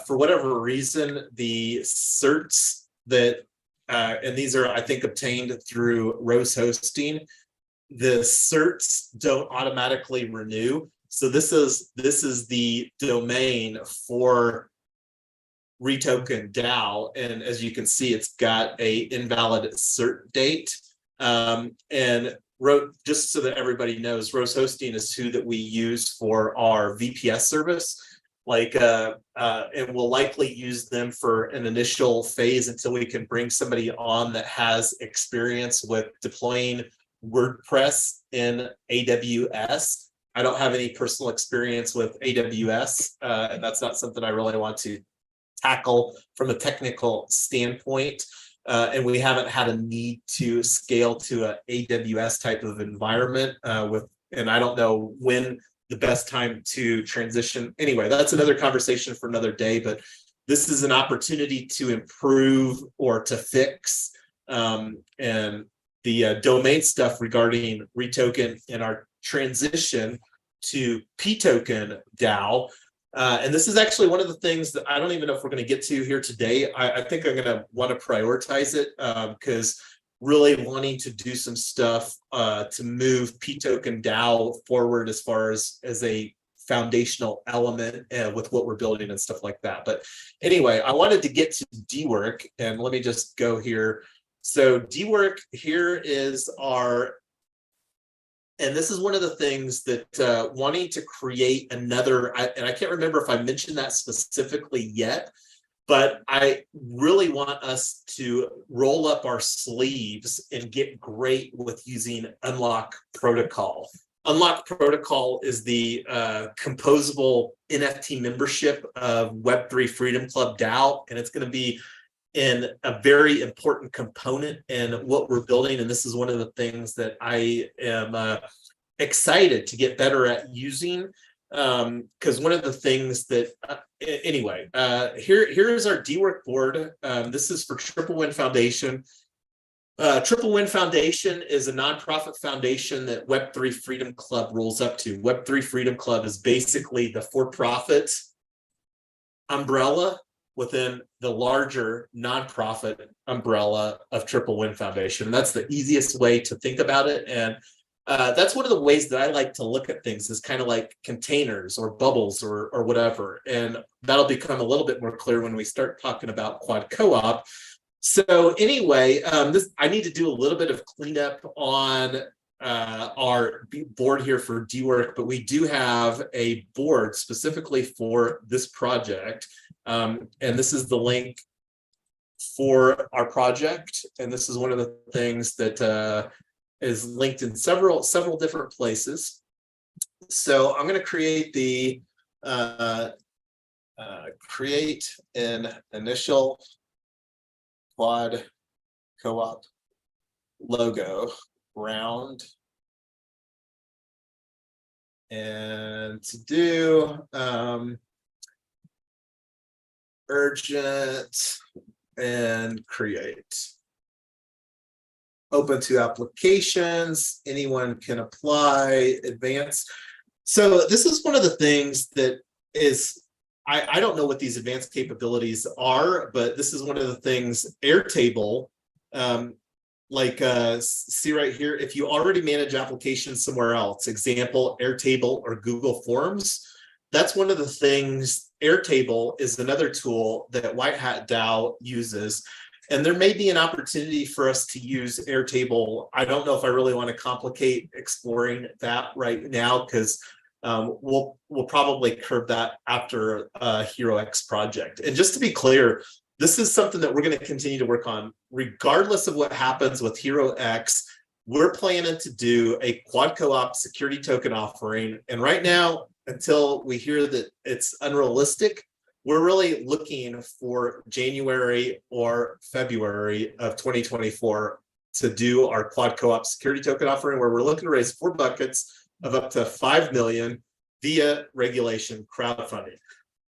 for whatever reason, the certs that and these are, I think, obtained through Rose Hosting, the certs don't automatically renew. So this is the domain for retoken DAO. And as you can see, it's got a invalid cert date. And just so that everybody knows, Rose Hosting is who that we use for our VPS service. And we'll likely use them for an initial phase until we can bring somebody on that has experience with deploying WordPress in AWS. I don't have any personal experience with AWS, and that's not something I really want to tackle from a technical standpoint. And we haven't had a need to scale to an AWS type of environment and I don't know when the best time to transition. Anyway, that's another conversation for another day, but this is an opportunity to improve or to fix and the domain stuff regarding retoken and our transition to P-token DAO. And this is actually one of the things that I don't even know if we're going to get to here today. I think I'm going to want to prioritize it because really wanting to do some stuff to move P-token DAO forward as far as a foundational element with what we're building and stuff like that. But anyway, I wanted to get to DWork, and let me just go here. So DWork here is and this is one of the things that wanting to create another, and I can't remember if I mentioned that specifically yet, but I really want us to roll up our sleeves and get great with using Unlock Protocol. Unlock Protocol is the composable NFT membership of Web3 Freedom Club DAO, and it's going to be in a very important component in what we're building. And this is one of the things that I am excited to get better at using. Because one of the things that, here's our DWork board. This is for Triple Win Foundation. Triple Win Foundation is a nonprofit foundation that Web3 Freedom Club rolls up to. Web3 Freedom Club is basically the for-profit umbrella within the larger nonprofit umbrella of Triple Win Foundation. And that's the easiest way to think about it. And that's one of the ways that I like to look at things, is kind of like containers or bubbles or whatever. And that'll become a little bit more clear when we start talking about quad co-op. So anyway, I need to do a little bit of cleanup on our board here for DWork, but we do have a board specifically for this project. And this is the link for our project. And this is one of the things that is linked in several different places. So I'm going to create the create an initial quad co-op logo round, and to do urgent and create. Open to applications, anyone can apply, advanced. So this is one of the things that is, I don't know what these advanced capabilities are, but this is one of the things Airtable, see right here, if you already manage applications somewhere else, example, Airtable or Google Forms, that's one of the things. Airtable is another tool that White Hat DAO uses. And there may be an opportunity for us to use Airtable. I don't know if I really want to complicate exploring that right now, because we'll probably curb that after Hero X project. And just to be clear, this is something that we're going to continue to work on, regardless of what happens with Hero X. We're planning to do a quad co-op security token offering. And right now, until we hear that it's unrealistic, we're really looking for January or February of 2024 to do our quad co-op security token offering, where we're looking to raise 4 buckets of up to 5 million via regulation crowdfunding.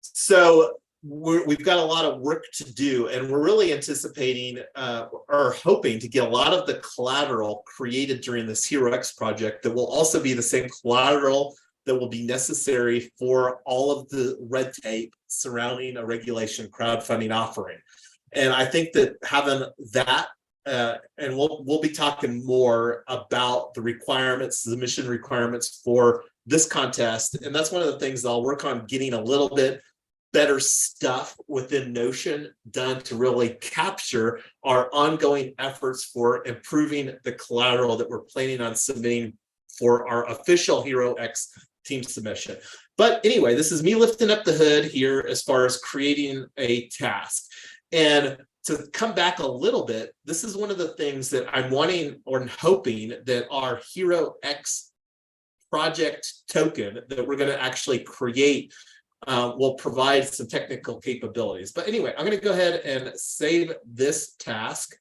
So we've got a lot of work to do, and we're really anticipating or hoping to get a lot of the collateral created during this Hero X project that will also be the same collateral that will be necessary for all of the red tape surrounding a regulation crowdfunding offering. And I think that having that, and we'll be talking more about the requirements, the mission requirements for this contest. And that's one of the things that I'll work on getting a little bit better stuff within Notion done to really capture our ongoing efforts for improving the collateral that we're planning on submitting for our official Hero X team submission. But anyway, this is me lifting up the hood here as far as creating a task. And to come back a little bit, this is one of the things that I'm wanting or hoping that our Hero X project token that we're going to actually create will provide some technical capabilities. But anyway, I'm going to go ahead and save this task.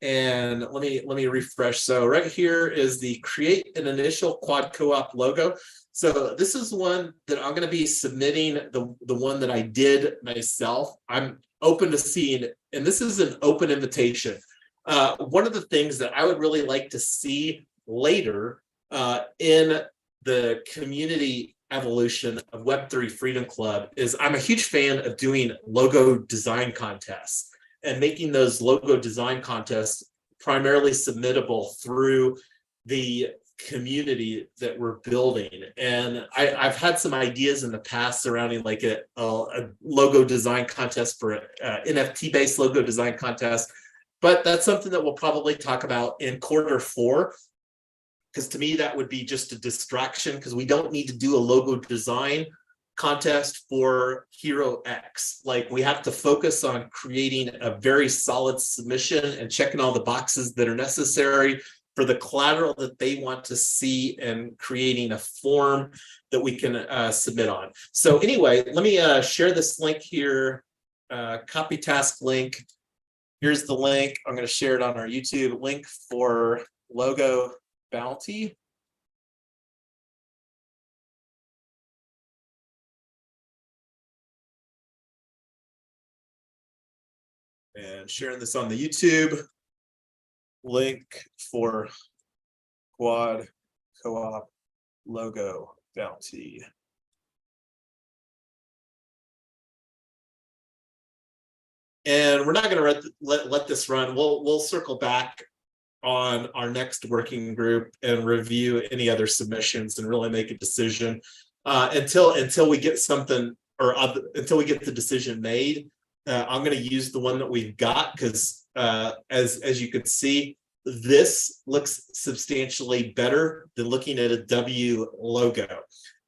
And let me refresh. So right here is the create an initial quad co-op logo. So this is one that I'm going to be submitting, the one that I did myself. I'm open to seeing, and this is an open invitation. One of the things that I would really like to see later in the community evolution of Web3 Freedom Club is I'm a huge fan of doing logo design contests and making those logo design contests primarily submittable through the community that we're building. And I've had some ideas in the past surrounding like a logo design contest for NFT-based logo design contest, but that's something that we'll probably talk about in Q4. Because to me, that would be just a distraction because we don't need to do a logo design contest for Hero X. Like we have to focus on creating a very solid submission and checking all the boxes that are necessary for the collateral that they want to see and creating a form that we can submit on. So anyway, let me share this link here, copy task link. Here's the link. I'm going to share it on our YouTube link for logo bounty. And sharing this on the YouTube link for quad co-op logo bounty. And we're not going to let this run. We'll circle back on our next working group and review any other submissions and really make a decision until we get something until we get the decision made. I'm going to use the one that we've got because as you can see, this looks substantially better than looking at a W logo.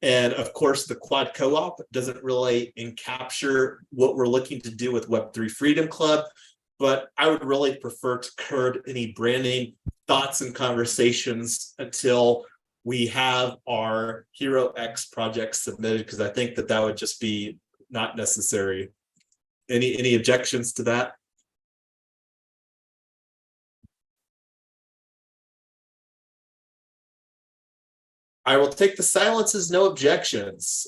And of course, the quad co-op doesn't really encapture what we're looking to do with Web3 Freedom Club, but I would really prefer to curb any branding thoughts and conversations until we have our Hero X project submitted, because I think that would just be not necessary. Any objections to that? I will take the silence as no objections.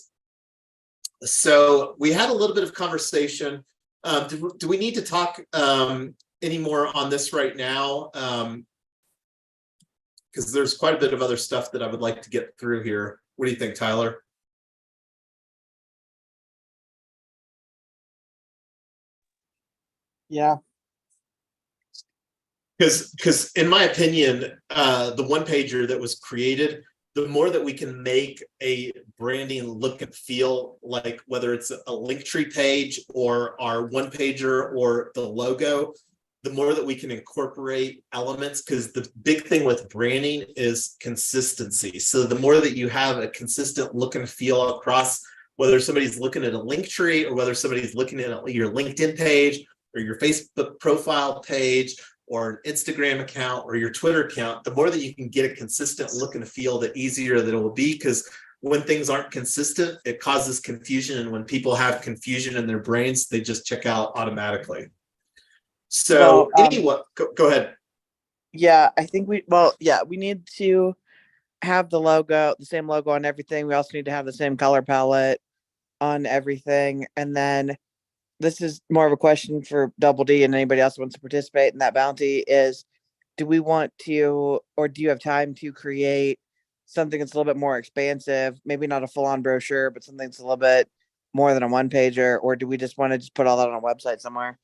So we had a little bit of conversation. Do we need to talk any more on this right now? Because there's quite a bit of other stuff that I would like to get through here. What do you think, Tyler? Yeah. Because in my opinion, the one pager that was created, the more that we can make a branding look and feel like, whether it's a Linktree page or our one pager or the logo, the more that we can incorporate elements, because the big thing with branding is consistency. So the more that you have a consistent look and feel across, whether somebody's looking at a Linktree or whether somebody's looking at your LinkedIn page or your Facebook profile page or an Instagram account or your Twitter account, the more that you can get a consistent look and feel, the easier that it will be. Because when things aren't consistent, it causes confusion. And when people have confusion in their brains, they just check out automatically. So anyway, go ahead. Yeah, I think we need to have the logo, the same logo on everything. We also need to have the same color palette on everything. And then this is more of a question for Double D and anybody else who wants to participate in that bounty is, do we want to, or do you have time to create something that's a little bit more expansive, maybe not a full-on brochure, but something that's a little bit more than a one pager, or do we just want to just put all that on a website somewhere?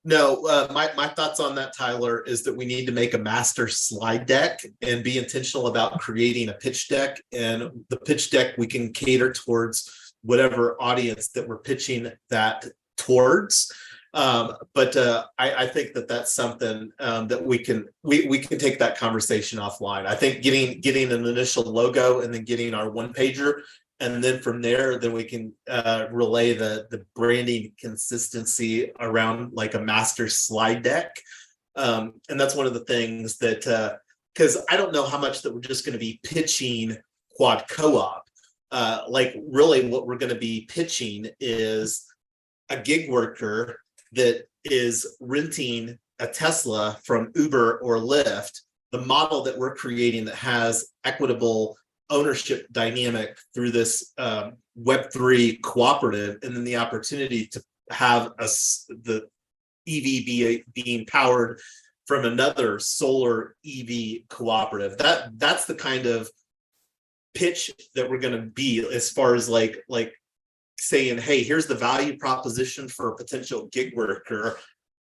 No, my thoughts on that, Tyler, is that we need to make a master slide deck and be intentional about creating a pitch deck. And the pitch deck we can cater towards whatever audience that we're pitching that towards. I think that that's something that we can take that conversation offline. I think getting an initial logo and then getting our one pager, and then from there, then we can relay the branding consistency around like a master slide deck. And that's one of the things that, because I don't know how much that we're just going to be pitching quad co-op. Like really what we're going to be pitching is a gig worker that is renting a Tesla from Uber or Lyft, the model that we're creating that has equitable ownership dynamic through this Web3 cooperative, and then the opportunity to have the EV being powered from another solar EV cooperative. That's the kind of pitch that we're going to be, as far as like saying, hey, here's the value proposition for a potential gig worker.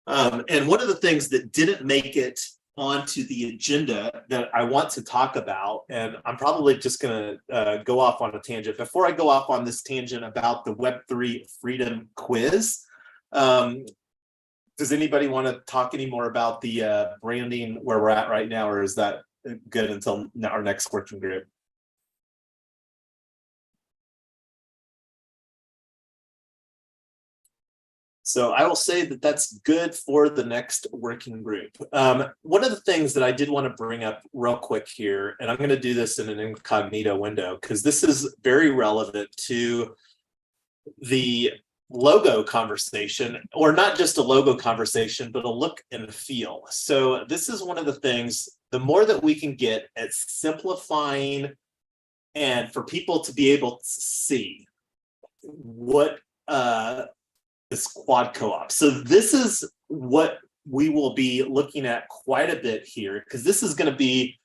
And one of the things that didn't make it onto the agenda that I want to talk about, and I'm probably just going to go off on a tangent. Before I go off on this tangent about the Web3 Freedom Quiz, does anybody want to talk any more about the branding where we're at right now, or is that good until our next working group? So I will say that that's good for the next working group. One of the things that I did want to bring up real quick here, and I'm going to do this in an incognito window, because this is very relevant to the logo conversation, or not just a logo conversation, but a look and feel. So this is one of the things, the more that we can get at simplifying and for people to be able to see what this quad co-op. So this is what we will be looking at quite a bit here, because this is going to be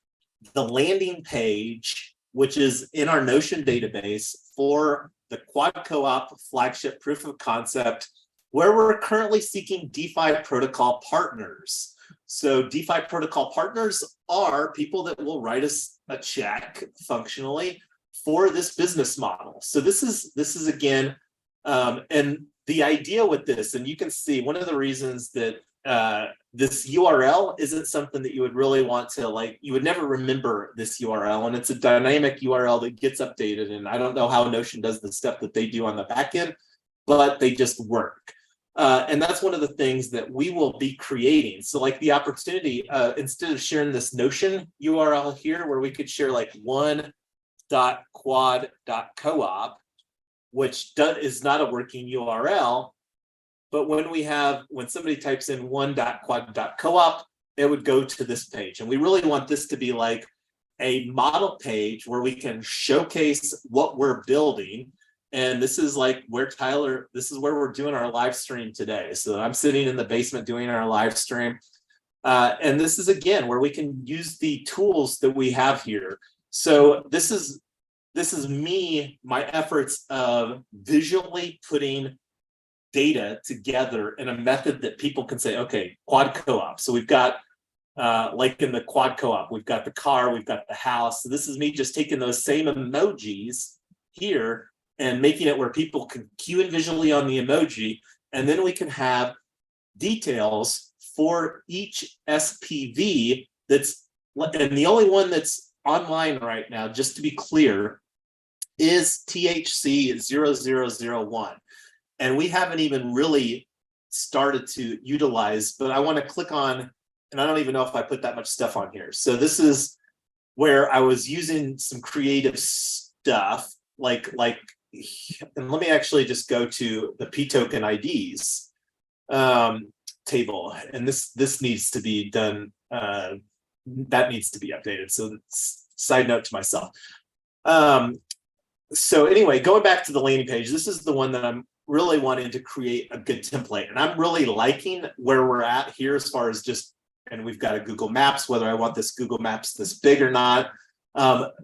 the landing page, which is in our Notion database for the quad co-op flagship proof of concept, where we're currently seeking DeFi protocol partners. So DeFi protocol partners are people that will write us a check functionally for this business model. So this is again, and the idea with this, and you can see one of the reasons that this URL isn't something that you would really want to, like, you would never remember this URL, and it's a dynamic URL that gets updated. And I don't know how Notion does the stuff that they do on the back end, but they just work. And that's one of the things that we will be creating. So like the opportunity, instead of sharing this Notion URL here, where we could share like one.quad.coop, which is not a working URL, but when somebody types in one.quad.coop, it would go to this page. And we really want this to be like a model page where we can showcase what we're building. And this is like where this is where we're doing our live stream today. So I'm sitting in the basement doing our live stream. And this is, again, where we can use the tools that we have here. So this is me, my efforts of visually putting data together in a method that people can say, okay, quad co-op. So we've got, like in the quad co-op, we've got the car, we've got the house. So this is me just taking those same emojis here and making it where people can cue in visually on the emoji. And then we can have details for each SPV and the only one that's online right now, just to be clear, is THC0001. And we haven't even really started to utilize, but I want to click on, and I don't even know if I put that much stuff on here. So this is where I was using some creative stuff, like, and let me actually just go to the P token IDs table. And this needs to be done, that needs to be updated. So side note to myself. So anyway, going back to the landing page, this is the one that I'm really wanting to create a good template. And I'm really liking where we're at here as far as just, and we've got a Google Maps, whether I want this Google Maps this big or not.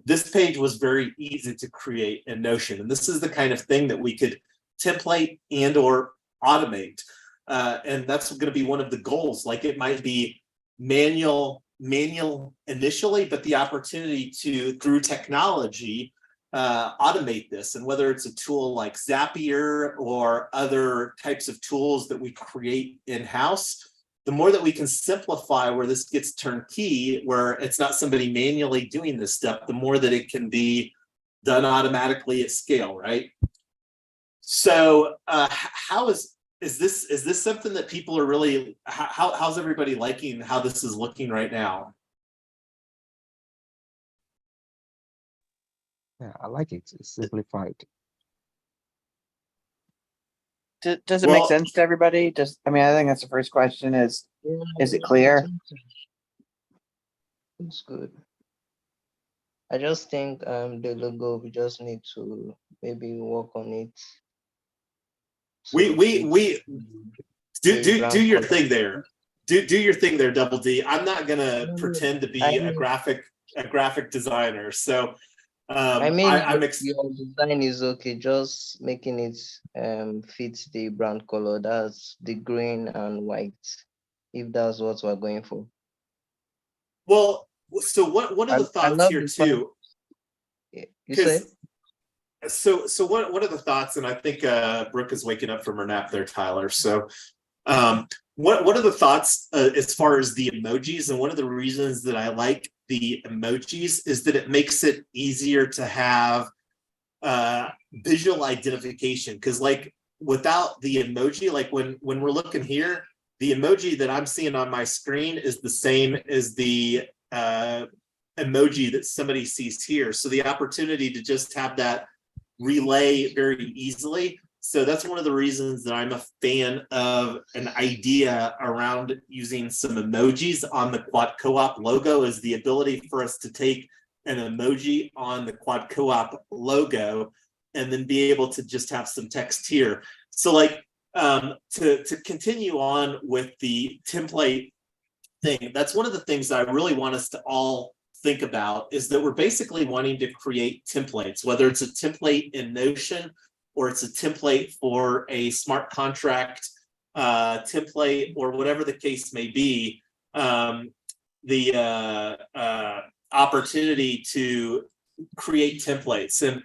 This page was very easy to create in Notion. And this is the kind of thing that we could template and or automate. And that's going to be one of the goals. Like it might be manual initially, but the opportunity to, through technology, automate this, and whether it's a tool like Zapier or other types of tools that we create in-house, the more that we can simplify where this gets turnkey, where it's not somebody manually doing this stuff, the more that it can be done automatically at scale, right? So how is this something that people are really, how's everybody liking how this is looking right now? Yeah, I like it. It's simplified. Does it make sense to everybody? I mean, I think that's the first question is it clear? It's good. I just think the logo, we just need to maybe work on it. So Do your thing there. Do your thing there, Double D. I'm not gonna pretend to be a graphic designer. So I mean, I'm your design is okay. Just making it fit the brand color. That's the green and white. If that's what we're going for. Well, so one of the thoughts here too. You said. So what are the thoughts? And I think Brooke is waking up from her nap there, Tyler. So what are the thoughts as far as the emojis? And one of the reasons that I like the emojis is that it makes it easier to have visual identification. Because like without the emoji, like when we're looking here, the emoji that I'm seeing on my screen is the same as the emoji that somebody sees here. So the opportunity to just have that relay very easily. So that's one of the reasons that I'm a fan of an idea around using some emojis on the Quad Co-op logo, is the ability for us to take an emoji on the Quad Co-op logo and then be able to just have some text here. So like to continue on with the template thing, that's one of the things that I really want us to all think about, is that we're basically wanting to create templates, whether it's a template in Notion or it's a template for a smart contract template or whatever the case may be. The opportunity to create templates, and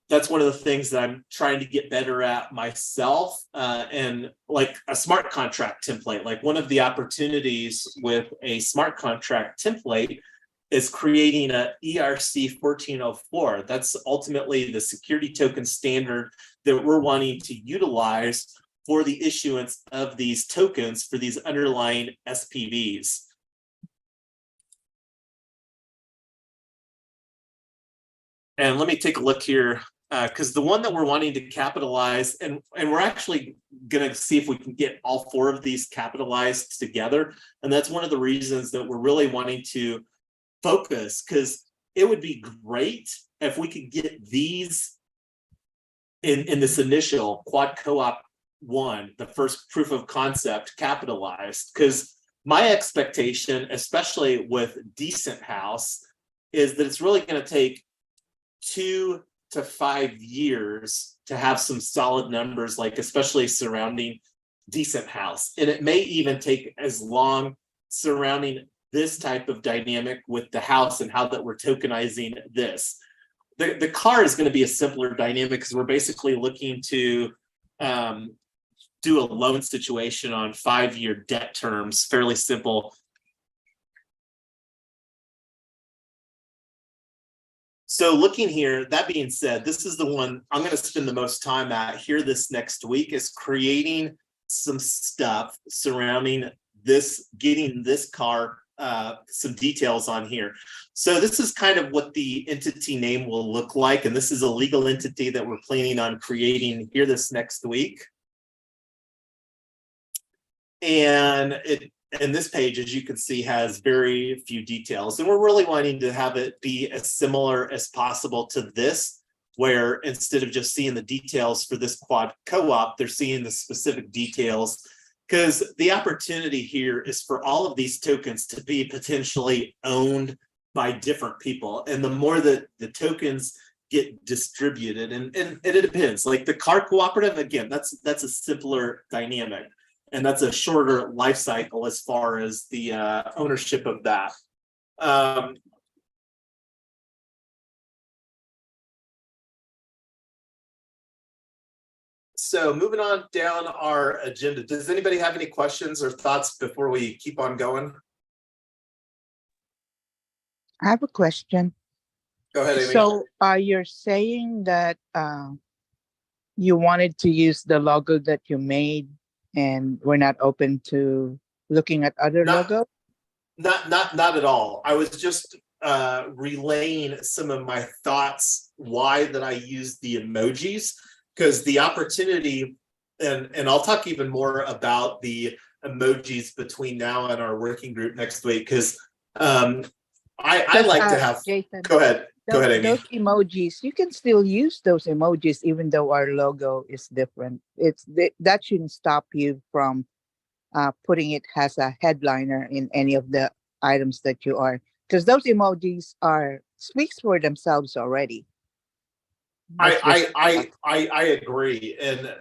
that's one of the things that I'm trying to get better at myself. And like a smart contract template, like one of the opportunities with a smart contract template is creating a ERC 1404. That's ultimately the security token standard that we're wanting to utilize for the issuance of these tokens for these underlying SPVs. And let me take a look here, because the one that we're wanting to capitalize, and we're actually going to see if we can get all four of these capitalized together. And that's one of the reasons that we're really wanting to focus, because it would be great if we could get these in this initial Quad Co-op 1, the first proof of concept, capitalized. Because my expectation, especially with Decent House, is that it's really going to take 2 to 5 years to have some solid numbers, like especially surrounding Decent House. And it may even take as long surrounding this type of dynamic with the house and how that we're tokenizing this. The car is going to be a simpler dynamic because we're basically looking to do a loan situation on 5-year debt terms, fairly simple. So looking here, that being said, this is the one I'm going to spend the most time at here this next week, is creating some stuff surrounding this, getting this car, some details on here. So this is kind of what the entity name will look like. And this is a legal entity that we're planning on creating here this next week. And this page, as you can see, has very few details. And we're really wanting to have it be as similar as possible to this, where instead of just seeing the details for this Quad Co-op, they're seeing the specific details. Because the opportunity here is for all of these tokens to be potentially owned by different people. And the more that the tokens get distributed, and it depends. Like the car cooperative, again, that's a simpler dynamic. And that's a shorter life cycle as far as the ownership of that. So moving on down our agenda, does anybody have any questions or thoughts before we keep on going? I have a question. Go ahead, Amy. So you're saying that you wanted to use the logo that you made and we're not open to looking at other logo? Not at all. I was just relaying some of my thoughts why that I use the emojis, because the opportunity, and I'll talk even more about the emojis between now and our working group next week, because I like to have, Jason, go ahead, Amy. Those emojis, you can still use those emojis even though our logo is different. That shouldn't stop you from putting it as a headliner in any of the items that you are, because those emojis speaks for themselves already. I agree, and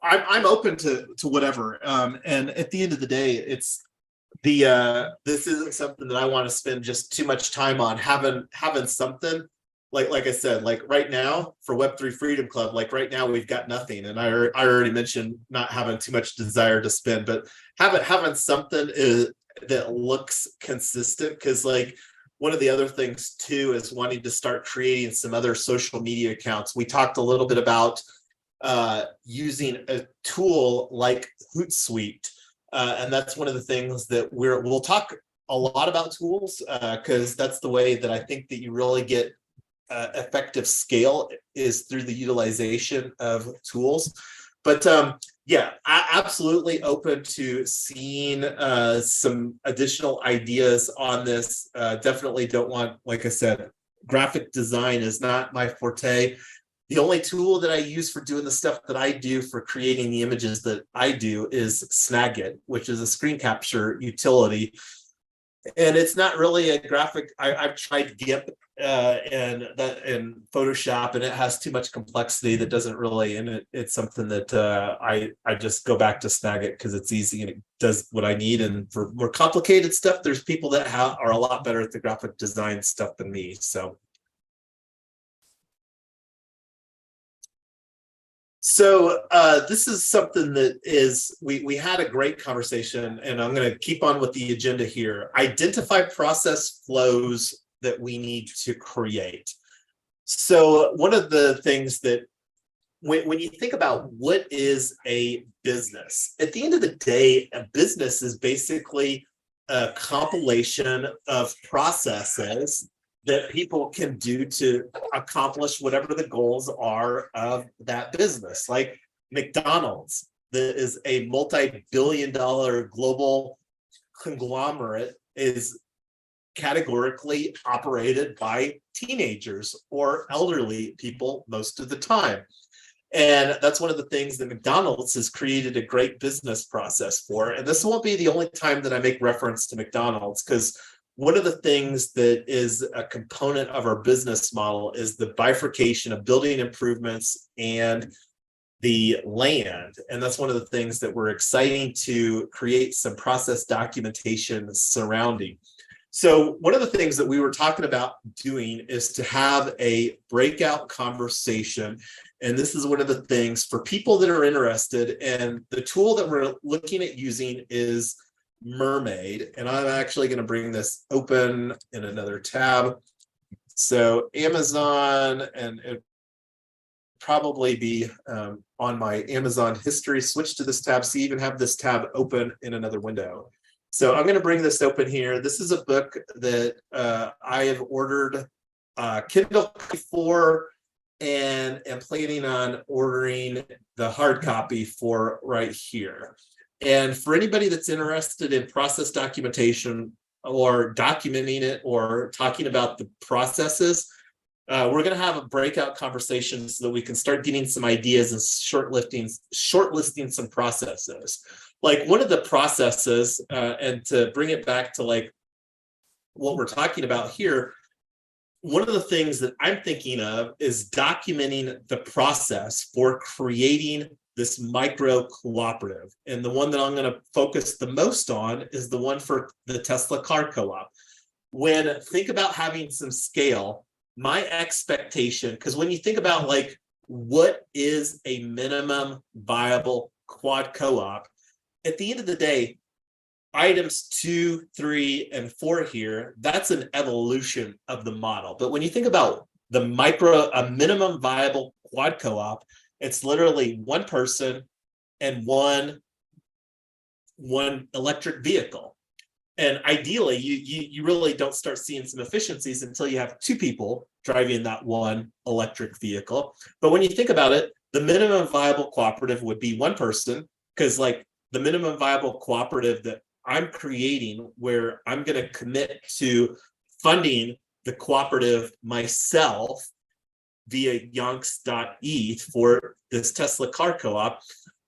I'm open to whatever. And at the end of the day, it's this isn't something that I want to spend just too much time on. Having something like I said, like right now for Web3 Freedom Club, like right now we've got nothing, and I already mentioned not having too much desire to spend, but having something that looks consistent, because like one of the other things too is wanting to start creating some other social media accounts. We talked a little bit about using a tool like Hootsuite, and that's one of the things that we'll talk a lot about tools, because that's the way that I think that you really get effective scale is through the utilization of tools. But yeah, absolutely open to seeing some additional ideas on this. Definitely don't want, like I said, graphic design is not my forte. The only tool that I use for doing the stuff that I do for creating the images that I do is Snagit, which is a screen capture utility. And it's not really a graphic. I've tried GIMP and Photoshop, and it has too much complexity that doesn't really, and it's something that I just go back to Snagit because it's easy and it does what I need. And for more complicated stuff, there's people that are a lot better at the graphic design stuff than me. So this is something that is, we had a great conversation, and I'm going to keep on with the agenda here. Identify process flows that we need to create. So one of the things that when you think about what is a business, at the end of the day, a business is basically a compilation of processes that people can do to accomplish whatever the goals are of that business. Like McDonald's, that is a multi-billion-dollar global conglomerate, is categorically operated by teenagers or elderly people most of the time. And that's one of the things that McDonald's has created a great business process for. And this won't be the only time that I make reference to McDonald's, because one of the things that is a component of our business model is the bifurcation of building improvements and the land. And that's one of the things that we're exciting to create some process documentation surrounding. So one of the things that we were talking about doing is to have a breakout conversation. And this is one of the things for people that are interested. And the tool that we're looking at using is Mermaid, and I'm actually going to bring this open in another tab. So Amazon, and it probably be on my Amazon history. Switch to this tab, so you even have this tab open in another window. So I'm going to bring this open here. This is a book that I have ordered Kindle for, and am planning on ordering the hard copy for right here. And for anybody that's interested in process documentation or documenting it or talking about the processes, we're going to have a breakout conversation so that we can start getting some ideas and shortlisting some processes. Like one of the processes, and to bring it back to like what we're talking about here, one of the things that I'm thinking of is documenting the process for creating this micro cooperative. And the one that I'm going to focus the most on is the one for the Tesla car co-op. When think about having some scale, my expectation, because when you think about like what is a minimum viable quad co-op? At the end of the day, items 2, 3, and 4 here, that's an evolution of the model. But when you think about a minimum viable quad co-op, it's literally one person and one electric vehicle. And ideally, you really don't start seeing some efficiencies until you have 2 people driving that one electric vehicle. But when you think about it, the minimum viable cooperative would be one person, because like the minimum viable cooperative that I'm creating, where I'm going to commit to funding the cooperative myself via yonks.eth for this Tesla car co-op.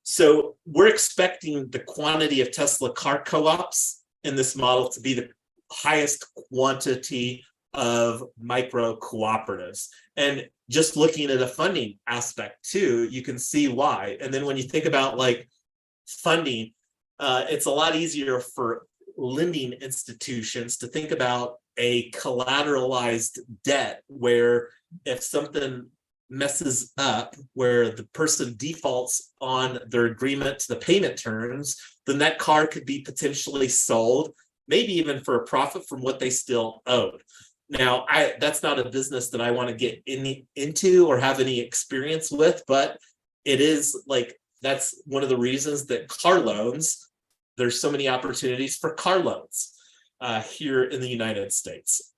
So we're expecting the quantity of Tesla car co-ops in this model to be the highest quantity of micro cooperatives. And just looking at a funding aspect too, you can see why. And then when you think about like funding, it's a lot easier for lending institutions to think about a collateralized debt, where if something messes up, where the person defaults on their agreement to the payment terms, then that car could be potentially sold, maybe even for a profit from what they still owed. Now, that's not a business that I want to get into or have any experience with, but it is like, that's one of the reasons that car loans, there's so many opportunities for car loans here in the United States.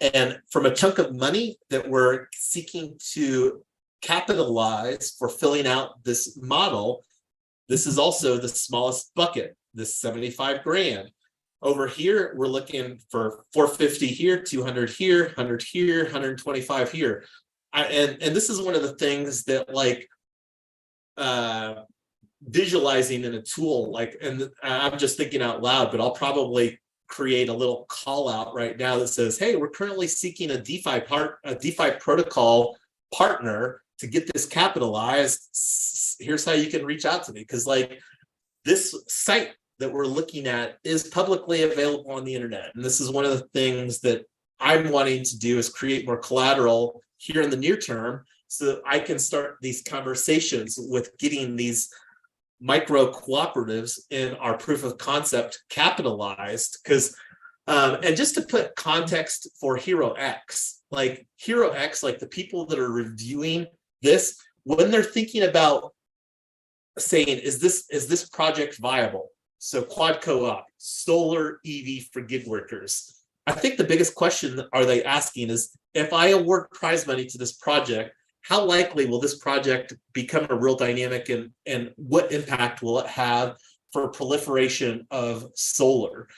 And from a chunk of money that we're seeking to capitalize for filling out this model, this is also the smallest bucket, this 75 grand. Over here, we're looking for 450 here, 200 here, 100 here, 125 here. And this is one of the things that like visualizing in a tool, like, and I'm just thinking out loud, but I'll probably create a little call out right now that says, hey, we're currently seeking a DeFi protocol partner to get this capitalized. Here's how you can reach out to me. Because like this site that we're looking at is publicly available on the internet. And this is one of the things that I'm wanting to do, is create more collateral here in the near term so that I can start these conversations with getting these micro cooperatives in our proof of concept capitalized. Because and just to put context for Hero X, like the people that are reviewing this, when they're thinking about saying, is this project viable? So quad co-op, solar EV for gig workers. I think the biggest question are they asking is, if I award prize money to this project, how likely will this project become a real dynamic, and what impact will it have for proliferation of solar?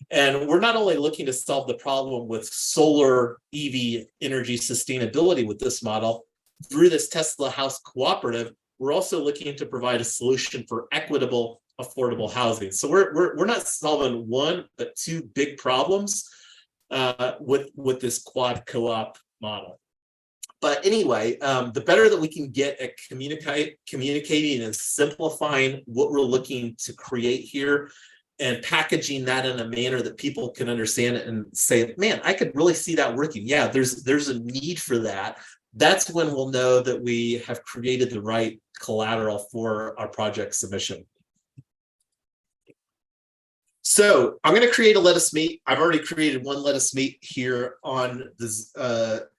And we're not only looking to solve the problem with solar EV energy sustainability with this model, through this Tesla House Cooperative, we're also looking to provide a solution for equitable, affordable housing. So we're not solving one, but 2 big problems with this quad co-op model. But anyway, the better that we can get at communicating and simplifying what we're looking to create here, and packaging that in a manner that people can understand it and say, man, I could really see that working. Yeah, there's a need for that. That's when we'll know that we have created the right collateral for our project submission. So I'm going to create a Let Us Meet. I've already created one Let Us Meet here on this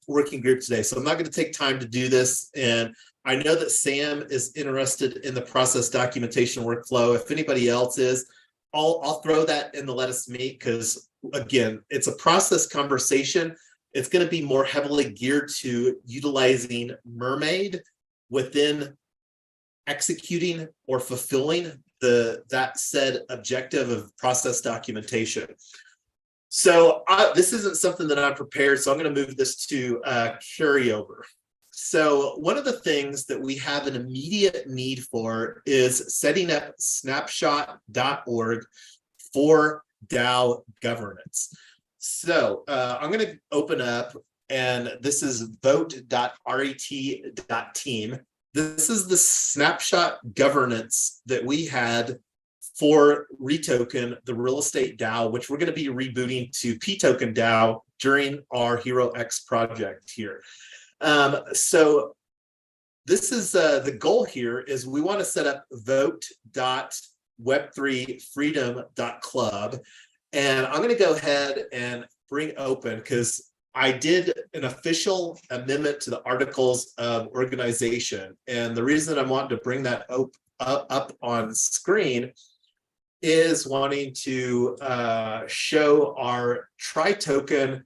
working group today. So I'm not going to take time to do this. And I know that Sam is interested in the process documentation workflow. If anybody else is, I'll throw that in the Let Us Meet, because again, it's a process conversation. It's going to be more heavily geared to utilizing Mermaid within executing or fulfilling that said objective of process documentation. So this isn't something that I'm prepared, so I'm going to move this to carryover. So one of the things that we have an immediate need for is setting up snapshot.org for DAO governance. So I'm going to open up, and this is vote.ret.team. This is the snapshot governance that we had for Retoken, the real estate DAO, which we're going to be rebooting to P-Token DAO during our Hero X project here. So this is the goal here is we want to set up vote.web3freedom.club. And I'm going to go ahead and bring open because I did an official amendment to the Articles of Organization. And the reason I wanted to bring that up on screen is wanting to show our tri-token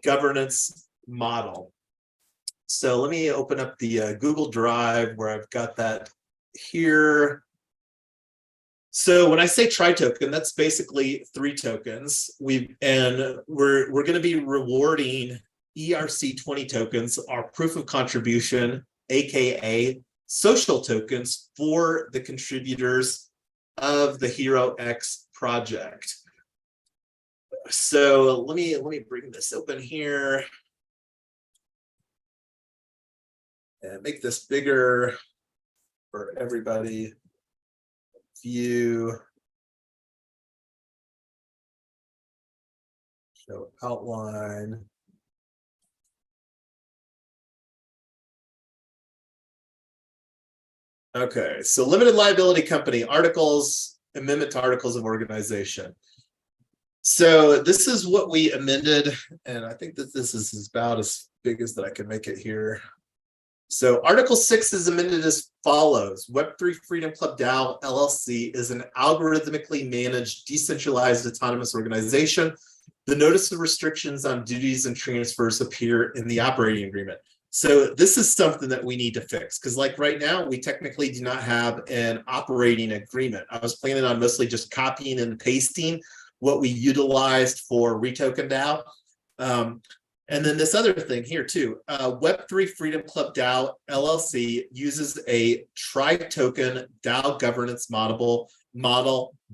governance model. So let me open up the Google Drive where I've got that here. So when I say tri-token, that's basically 3 tokens. We're going to be rewarding ERC20 tokens, our proof of contribution, aka social tokens for the contributors of the Hero X project. So let me bring this open here and make this bigger for everybody. View, show outline. Okay, so limited liability company, articles, amendment to articles of organization. So this is what we amended, and I think that this is about as big as that I can make it here. So Article 6 is amended as follows. Web3 Freedom Club DAO LLC is an algorithmically managed, decentralized, autonomous organization. The notice of restrictions on duties and transfers appear in the operating agreement. So this is something that we need to fix because like right now, we technically do not have an operating agreement. I was planning on mostly just copying and pasting what we utilized for Retoken DAO. And then this other thing here too, Web3 Freedom Club DAO LLC uses a tri-token DAO governance model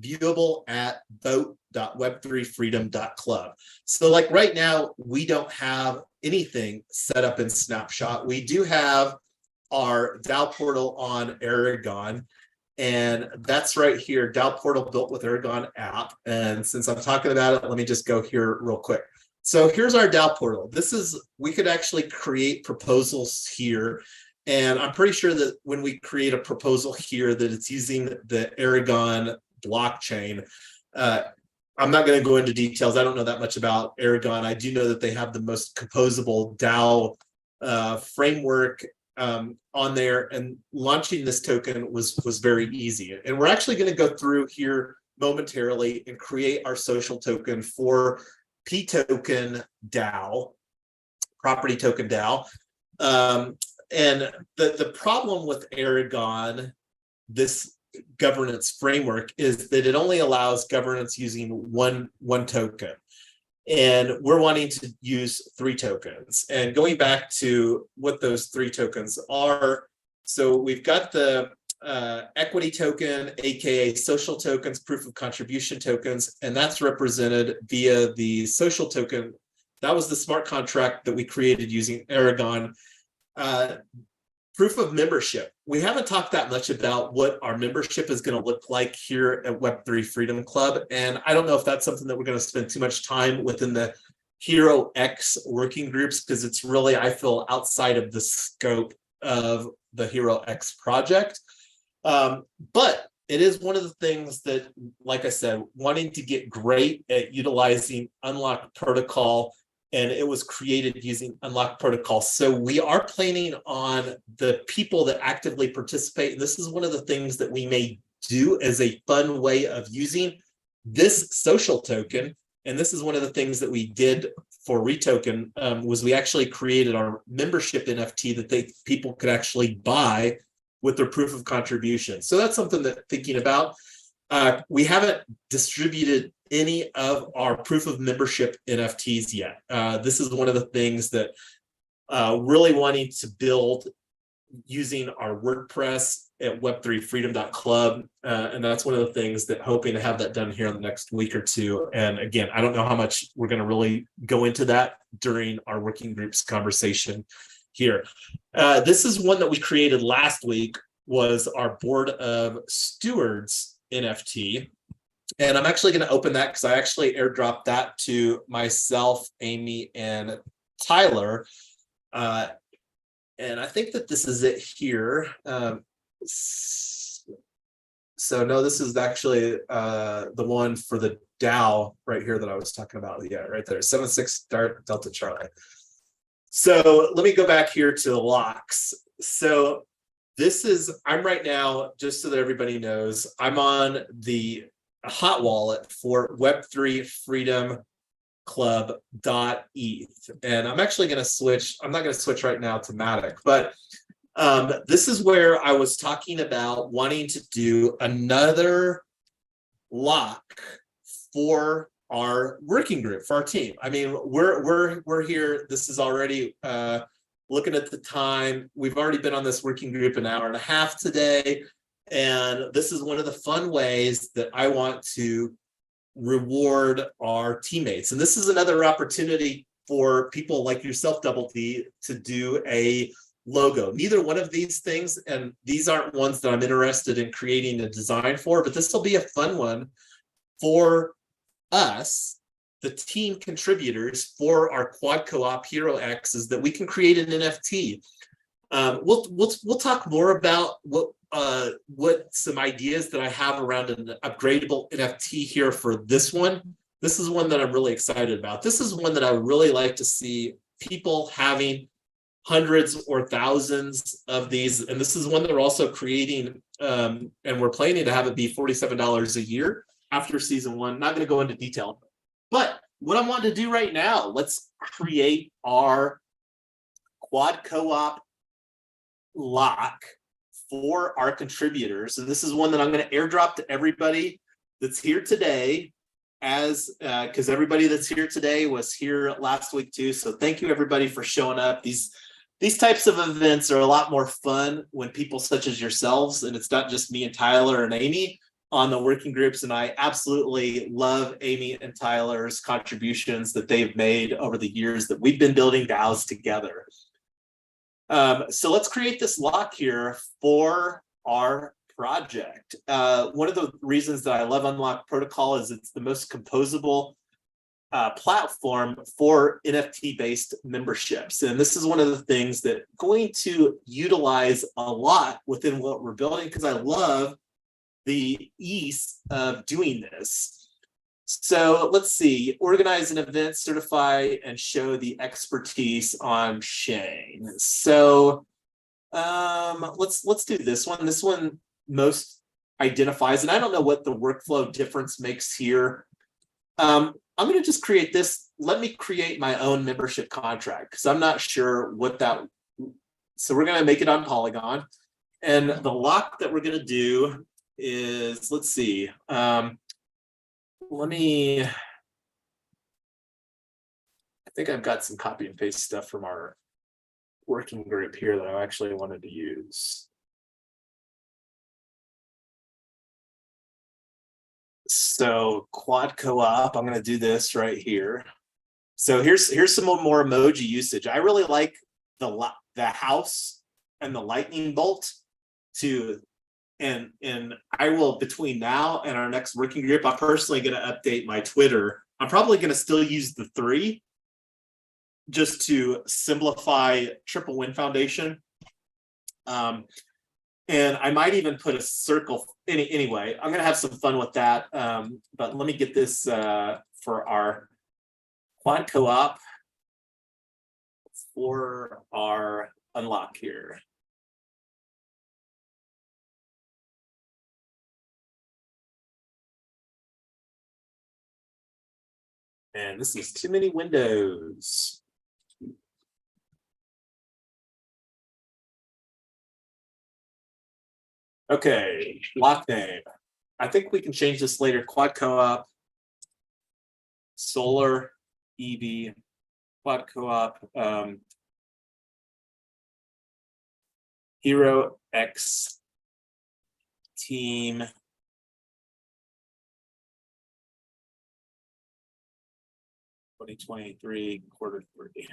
viewable at vote.web3freedom.club. So like right now, we don't have anything set up in Snapshot. We do have our DAO portal on Aragon, and that's right here, DAO portal built with Aragon app. And since I'm talking about it, let me just go here real quick. So here's our DAO portal. We could actually create proposals here. And I'm pretty sure that when we create a proposal here that it's using the Aragon blockchain. I'm not going to go into details. I don't know that much about Aragon. I do know that they have the most composable DAO framework on there, and launching this token was very easy. And we're actually going to go through here momentarily and create our social token for P-token DAO, property token DAO. And the problem with Aragon, this governance framework, is that it only allows governance using one token. And we're wanting to use 3 tokens. And going back to what those 3 tokens are, so we've got the equity token, aka social tokens, proof of contribution tokens, and that's represented via the social token. That was the smart contract that we created using Aragon. Proof of membership. We haven't talked that much about what our membership is going to look like here at Web3 Freedom Club. And I don't know if that's something that we're going to spend too much time within the Hero X working groups, because it's really, I feel, outside of the scope of the Hero X project. But it is one of the things that, like I said, wanting to get great at utilizing Unlock Protocol, and it was created using Unlock Protocol. So we are planning on the people that actively participate. And this is one of the things that we may do as a fun way of using this social token. And this is one of the things that we did for Retoken, was we actually created our membership NFT that people could actually buy with their proof of contribution. So that's something that thinking about. We haven't distributed any of our proof of membership NFTs yet. This is one of the things that really wanting to build using our WordPress at web3freedom.club. And that's one of the things that hoping to have that done here in the next week or two. And again, I don't know how much we're going to really go into that during our working groups conversation here. This is one that we created last week, was our Board of Stewards NFT. And I'm actually going to open that because I actually airdropped that to myself, Amy, and Tyler. And I think that this is it here. So no, this is actually the one for the DAO right here that I was talking about. Yeah, right there, 76 Delta Charlie. So let me go back here to the locks. So this is, I'm right now, just so that everybody knows, I'm on the hot wallet for Web3 Freedom Club .eth. And I'm actually going to switch, I'm not going to switch right now to Matic, but this is where I was talking about wanting to do another lock for our working group, for our team. I mean, we're here. This is already looking at the time. We've already been on this working group an hour and a half today. And this is one of the fun ways that I want to reward our teammates. And this is another opportunity for people like yourself, Double D, to do a logo. Neither one of these things, and these aren't ones that I'm interested in creating a design for, but this will be a fun one for us, the team contributors for our quad co-op Hero X's, that we can create an NFT. We'll talk more about what some ideas that I have around an upgradable NFT here for this one. This is one that I'm really excited about. This is one that I would really like to see people having hundreds or thousands of these. And this is one that we're also creating, and we're planning to have it be $47 a year after season one. Not going to go into detail, but what I want to do right now, let's create our quad co-op lock for our contributors. And this is one that I'm going to airdrop to everybody that's here today, as because everybody that's here today was here last week too. So thank you everybody for showing up. These types of events are a lot more fun when people such as yourselves, and it's not just me and Tyler and Amy on the working groups. And I absolutely love Amy and Tyler's contributions that they've made over the years that we've been building DAOs together. So let's create this lock here for our project. One of the reasons that I love Unlock Protocol is it's the most composable platform for NFT-based memberships. And this is one of the things that I'm going to utilize a lot within what we're building, because I love the ease of doing this. So let's see, organize an event, certify, and show the expertise on chain. So let's do this one. This one most identifies, and I don't know what the workflow difference makes here. I'm going to just create this. Let me create my own membership contract, because I'm not sure what that. So we're going to make it on Polygon, and the lock that we're going to do is, let's see. Let me, I think I've got some copy and paste stuff from our working group here that I actually wanted to use. So quad co-op, I'm going to do this right here. So here's some more emoji usage. I really like the house and the lightning bolt to. And I will, between now and our next working group, I'm personally going to update my Twitter. I'm probably going to still use the 3 just to simplify Triple Win Foundation. And I might even put a circle. Anyway, I'm going to have some fun with that. But let me get this for our quad co-op for our unlock here. And this is too many windows. Okay, lock name. I think we can change this later. Quad co-op, solar, EV, quad co-op, Hero X team. (2023) Q3.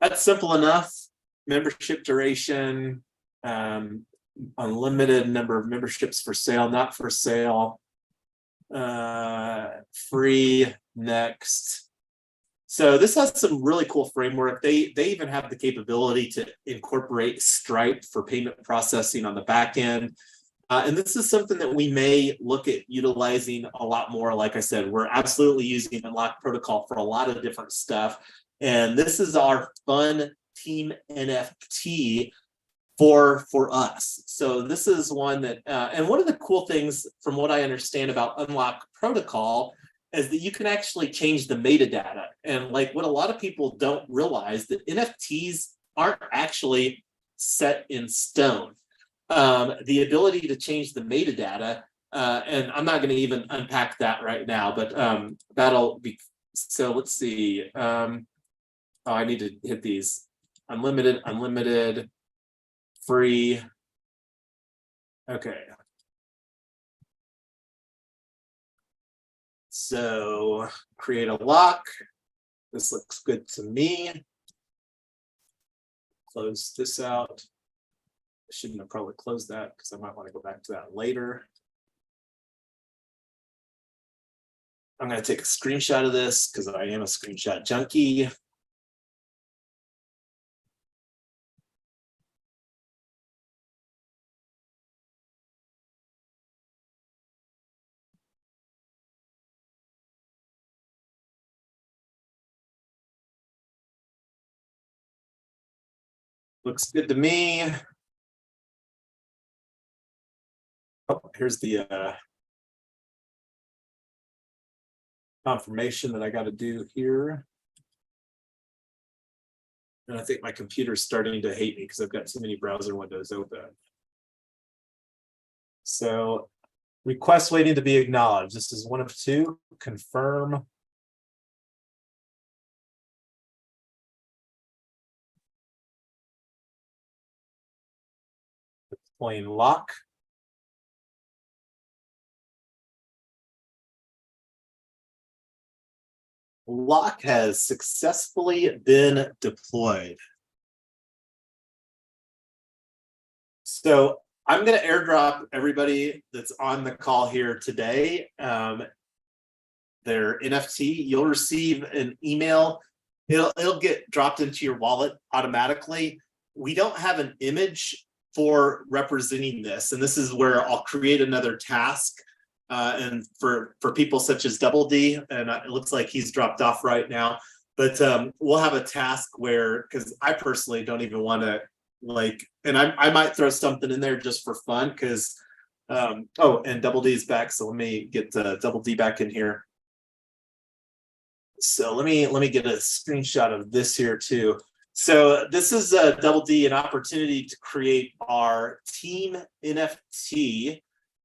That's simple enough. Membership duration, unlimited number of memberships for sale, not for sale, free, next. So this has some really cool framework. They even have the capability to incorporate Stripe for payment processing on the back end. And this is something that we may look at utilizing a lot more. Like I said, we're absolutely using Unlock Protocol for a lot of different stuff. And this is our fun team NFT for us. So this is one that, and one of the cool things from what I understand about Unlock Protocol is that you can actually change the metadata. And like what a lot of people don't realize, that NFTs aren't actually set in stone. The ability to change the metadata, and I'm not going to even unpack that right now, but that'll be, so let's see. Oh, I need to hit these. Unlimited, free. Okay. So create a lock. This looks good to me. Close this out. I shouldn't have probably closed that because I might want to go back to that later. I'm going to take a screenshot of this because I am a screenshot junkie. Looks good to me. Oh, here's the confirmation that I got to do here. And I think my computer's starting to hate me because I've got too many browser windows open. So request waiting to be acknowledged. This is one of two. Confirm. Deploying lock. Lock has successfully been deployed. So I'm going to airdrop everybody that's on the call here today their NFT. You'll receive an email. It'll get dropped into your wallet automatically. We don't have an image for representing this, and this is where I'll create another task. And for people such as Double D, and it looks like he's dropped off right now, but we'll have a task where, because I personally don't even want to like, and I might throw something in there just for fun because, oh, and Double D is back, so let me get Double D back in here. So let me get a screenshot of this here too. So this is Double D, an opportunity to create our team NFT.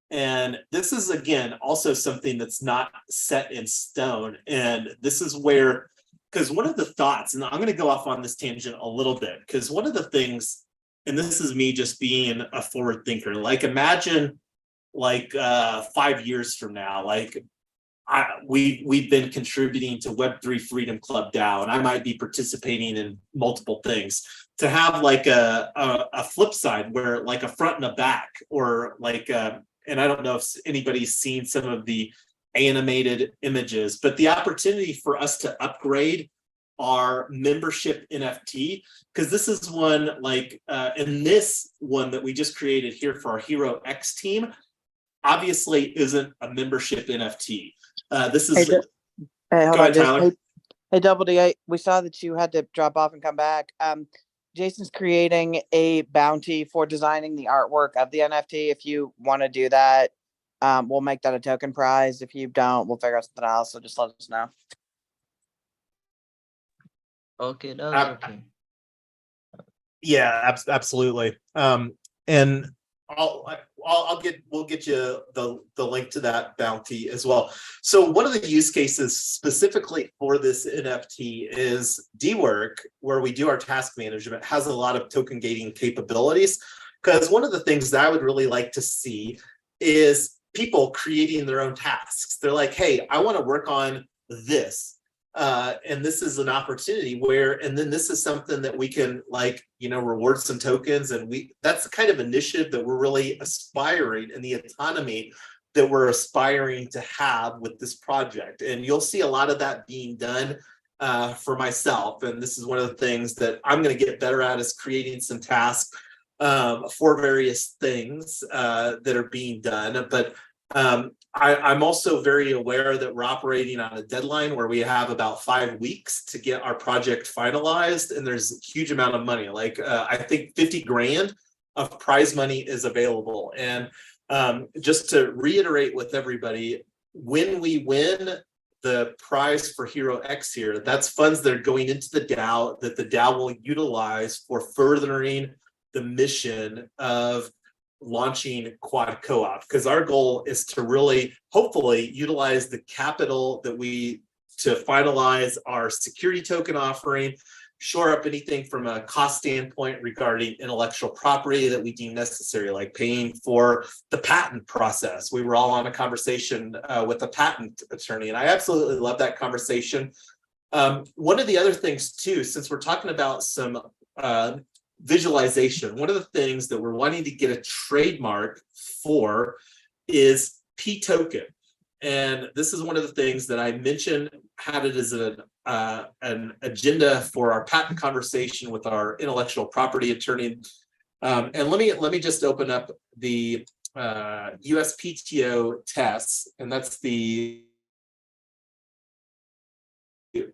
And this is, again, also something that's not set in stone. And this is where, because one of the thoughts, and I'm going to go off on this tangent a little bit, because one of the things, and this is me just being a forward thinker, like imagine like 5 years from now, like we've been contributing to Web3 Freedom Club DAO, and I might be participating in multiple things. To have like a flip side where like a front and a back, or like and I don't know if anybody's seen some of the animated images, but the opportunity for us to upgrade our membership NFT, because this is one like, and this one that we just created here for our Hero X team, obviously isn't a membership NFT. This is, Hey, hold go on, ahead, Tyler. Hey, Double D, we saw that you had to drop off and come back. Jason's creating a bounty for designing the artwork of the NFT. If you want to do that, we'll make that a token prize. If you don't, we'll figure out something else. So just let us know. Okay, that's okay. Yeah, absolutely. And we'll get you the link to that bounty as well. So one of the use cases specifically for this NFT is DWork, where we do our task management, has a lot of token gating capabilities. Because one of the things that I would really like to see is people creating their own tasks. They're like, hey, I want to work on this. And this is an opportunity where, and then this is something that we can like, reward some tokens. And that's the kind of initiative that we're really aspiring, and the autonomy that we're aspiring to have with this project. And you'll see a lot of that being done for myself. And this is one of the things that I'm going to get better at, is creating some tasks for various things that are being done. But I'm also very aware that we're operating on a deadline where we have about 5 weeks to get our project finalized, and there's a huge amount of money. Like I think 50 grand of prize money is available. And just to reiterate with everybody, when we win the prize for Hero X here, that's funds that are going into the DAO that the DAO will utilize for furthering the mission of launching Quad Co-op, because our goal is to really hopefully utilize the capital that to finalize our security token offering, shore up anything from a cost standpoint regarding intellectual property that we deem necessary, like paying for the patent process. We were all on a conversation with a patent attorney, and I absolutely love that conversation. One of the other things too, since we're talking about some visualization, one of the things that we're wanting to get a trademark for is P token. And this is one of the things that I mentioned, had it as an agenda for our patent conversation with our intellectual property attorney. And let me just open up the USPTO tests, and that's the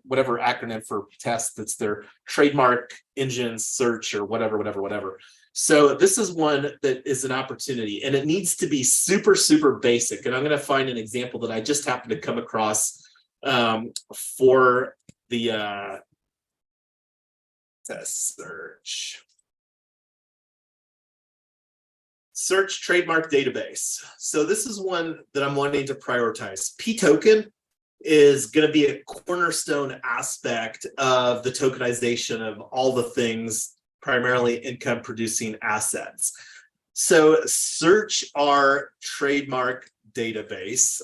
whatever acronym for test, that's their trademark engine search or whatever. So this is one that is an opportunity, and it needs to be super, super basic. And I'm going to find an example that I just happened to come across for the test search trademark database. So this is one that I'm wanting to prioritize. P token is going to be a cornerstone aspect of the tokenization of all the things, primarily income producing assets. So search our trademark database,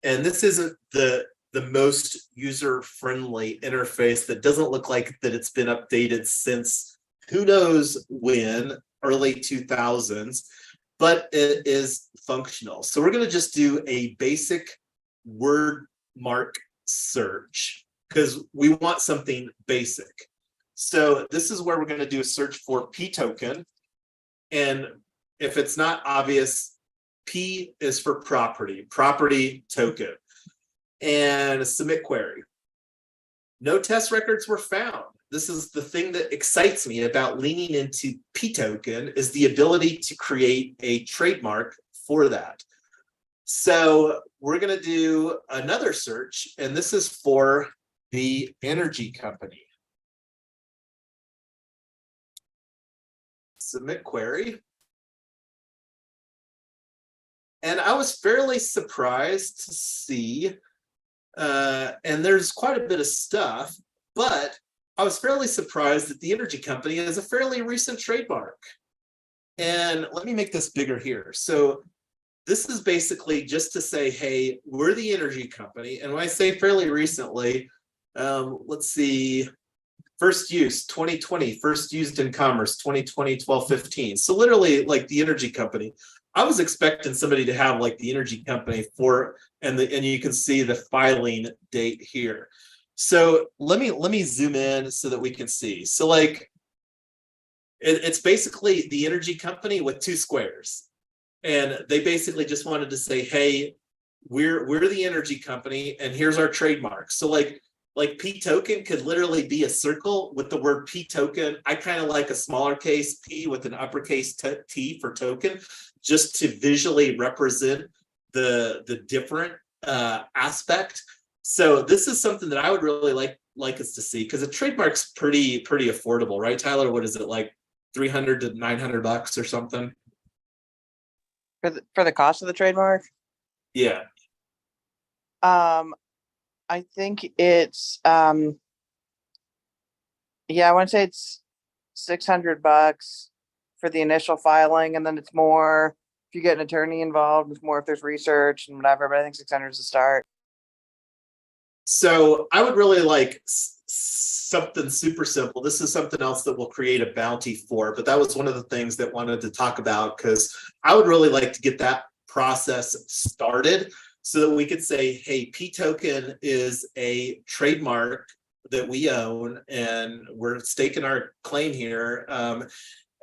and this isn't the most user-friendly interface. That doesn't look like that it's been updated since who knows when, early 2000s, but it is functional. So we're going to just do a basic word mark search because we want something basic. So this is where we're going to do a search for P token. And if it's not obvious, P is for property token, and a submit query. No test records were found. This is the thing that excites me about leaning into P token, is the ability to create a trademark for that. So we're going to do another search, and this is for the energy company. Submit query. And I was fairly surprised to see, and there's quite a bit of stuff, but I was fairly surprised that the energy company is a fairly recent trademark. And let me make this bigger here. So this is basically just to say, hey, we're the energy company. And when I say fairly recently, let's see, first use 2020, first used in commerce 2020, 12/15. So literally like the energy company. I was expecting somebody to have like the energy company for, and you can see the filing date here. So let me zoom in so that we can see. So like it's basically the energy company with two squares. And they basically just wanted to say, hey, we're the energy company, and here's our trademark. So like P token could literally be a circle with the word P token. I kind of like a smaller case P with an uppercase T for token, just to visually represent the different aspect. So this is something that I would really like us to see, because a trademark's pretty affordable, right, Tyler? What is it, like $300 to $900 or something? For the cost of the trademark? Yeah. I think it's yeah, I want to say it's $600 for the initial filing, and then it's more if you get an attorney involved. It's more if there's research and whatever. But I think 600 is the start. So I would really like something super simple. This is something else that we'll create a bounty for, but that was one of the things that wanted to talk about, because I would really like to get that process started so that we could say, hey, P token is a trademark that we own, and we're staking our claim here on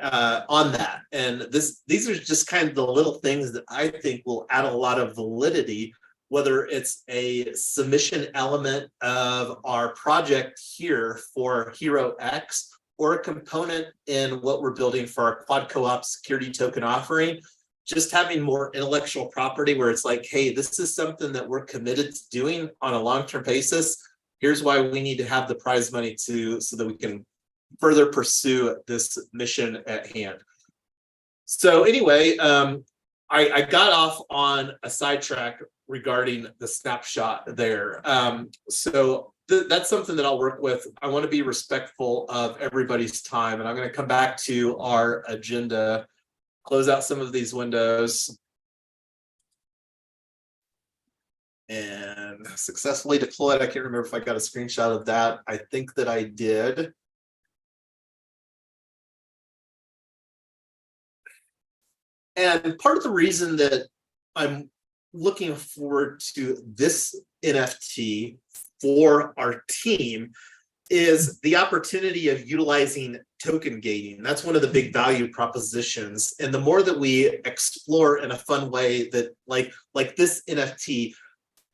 that. And these are just kind of the little things that I think will add a lot of validity, whether it's a submission element of our project here for Hero X, or a component in what we're building for our quad co-op security token offering. Just having more intellectual property where it's like, hey, this is something that we're committed to doing on a long-term basis. Here's why we need to have the prize money so that we can further pursue this mission at hand. So anyway, I got off on a sidetrack regarding the snapshot there. So that's something that I'll work with. I want to be respectful of everybody's time, and I'm going to come back to our agenda, close out some of these windows, and successfully deployed. I can't remember if I got a screenshot of that. I think that I did. And part of the reason that I'm looking forward to this NFT for our team is the opportunity of utilizing token gating. That's one of the big value propositions. And the more that we explore in a fun way that like this NFT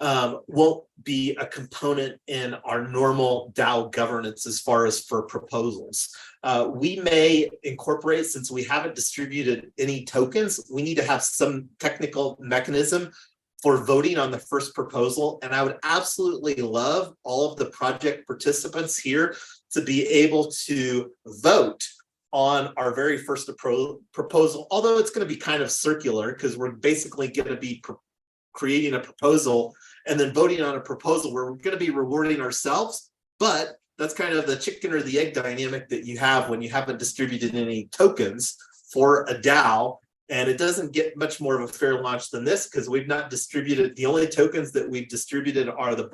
won't be a component in our normal DAO governance as far as for proposals. We may incorporate, since we haven't distributed any tokens, we need to have some technical mechanism for voting on the first proposal. And I would absolutely love all of the project participants here to be able to vote on our very first proposal, although it's going to be kind of circular because we're basically going to be creating a proposal and then voting on a proposal where we're going to be rewarding ourselves. But that's kind of the chicken or the egg dynamic that you have when you haven't distributed any tokens for a DAO. And it doesn't get much more of a fair launch than this because we've not distributed. The only tokens that we've distributed are the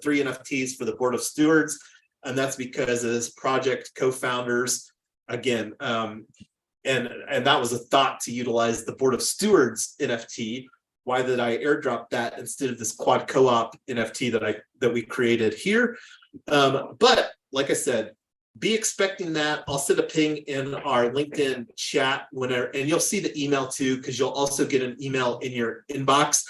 3 NFTs for the board of stewards. And that's because as project co-founders, again, and that was a thought to utilize the board of stewards NFT. Why did I airdrop that instead of this quad co-op NFT that we created here? But like I said, be expecting that. I'll send a ping in our LinkedIn chat whenever, and you'll see the email too, because you'll also get an email in your inbox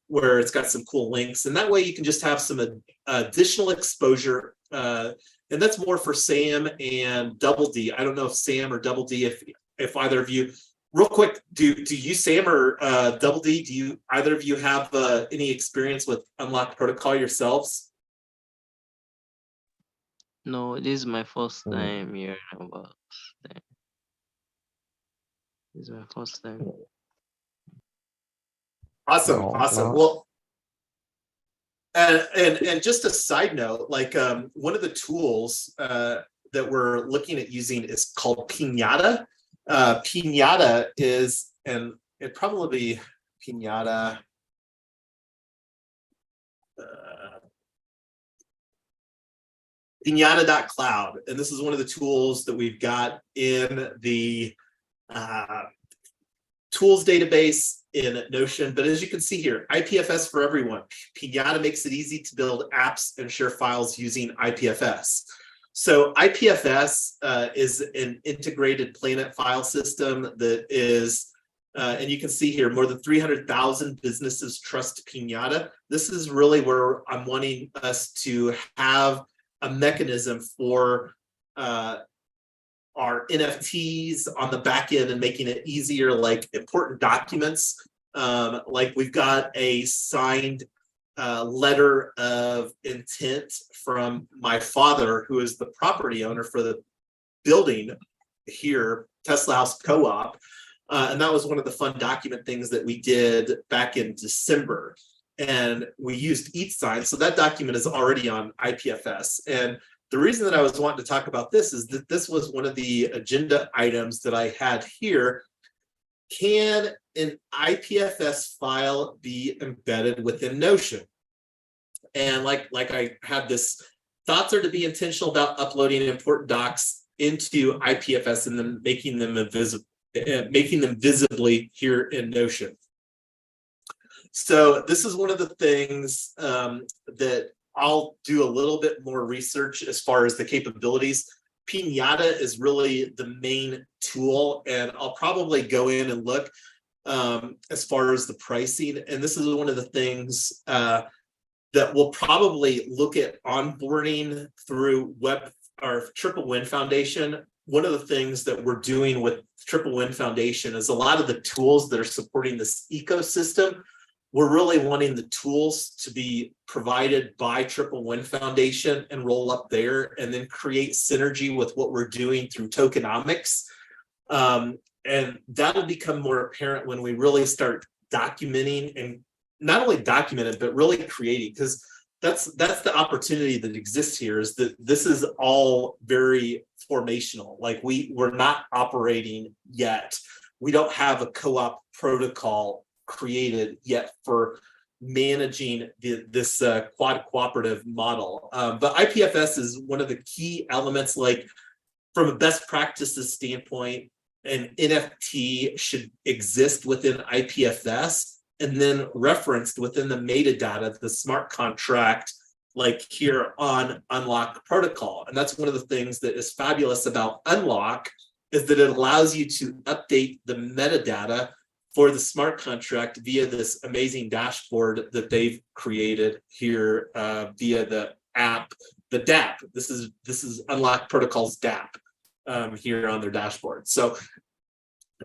where it's got some cool links. And that way you can just have some additional exposure. And that's more for Sam and Double D. I don't know if Sam or Double D, if either of you, real quick, do you, Sam or Double D, do you, either of you have any experience with Unlocked Protocol yourselves? No, this is my first time hearing about them. This is my first time. Awesome, No, awesome. no. Well, and just a side note, like one of the tools that we're looking at using is called Pinata. Pinata is, and it'd probably be Pinata. Pinata.cloud, and this is one of the tools that we've got in the tools database in Notion. But as you can see here, IPFS for everyone. Pinata makes it easy to build apps and share files using IPFS. So IPFS is an integrated Planet file system that is, and you can see here, more than 300,000 businesses trust Pinata. This is really where I'm wanting us to have a mechanism for our NFTs on the back end and making it easier, like important documents. Like we've got a signed letter of intent from my father, who is the property owner for the building here, Tesla House Co-op. And that was one of the fun document things that we did back in December. And we used ETH so that document is already on IPFS. And the reason that I was wanting to talk about this is that this was one of the agenda items that I had here. Can an IPFS file be embedded within Notion? And like I had this, thoughts are to be intentional about uploading important docs into IPFS and then making them visibly here in Notion. So this is one of the things that I'll do a little bit more research as far as the capabilities. Pinata is really the main tool, and I'll probably go in and look as far as the pricing. And this is one of the things that we'll probably look at onboarding through Triple Win Foundation. One of the things that we're doing with Triple Win Foundation is a lot of the tools that are supporting this ecosystem. We're really wanting the tools to be provided by Triple Win Foundation and roll up there, and then create synergy with what we're doing through tokenomics. And that'll become more apparent when we really start documenting, and not only document it, but really creating, because that's the opportunity that exists here, is that this is all very formational. Like we're not operating yet. We don't have a co-op protocol created yet for managing this quad cooperative model. But IPFS is one of the key elements. Like from a best practices standpoint, an NFT should exist within IPFS and then referenced within the metadata, the smart contract, like here on Unlock protocol. And that's one of the things that is fabulous about Unlock, is that it allows you to update the metadata for the smart contract via this amazing dashboard that they've created here via the app, the DApp. This is Unlock Protocol's DApp here on their dashboard. So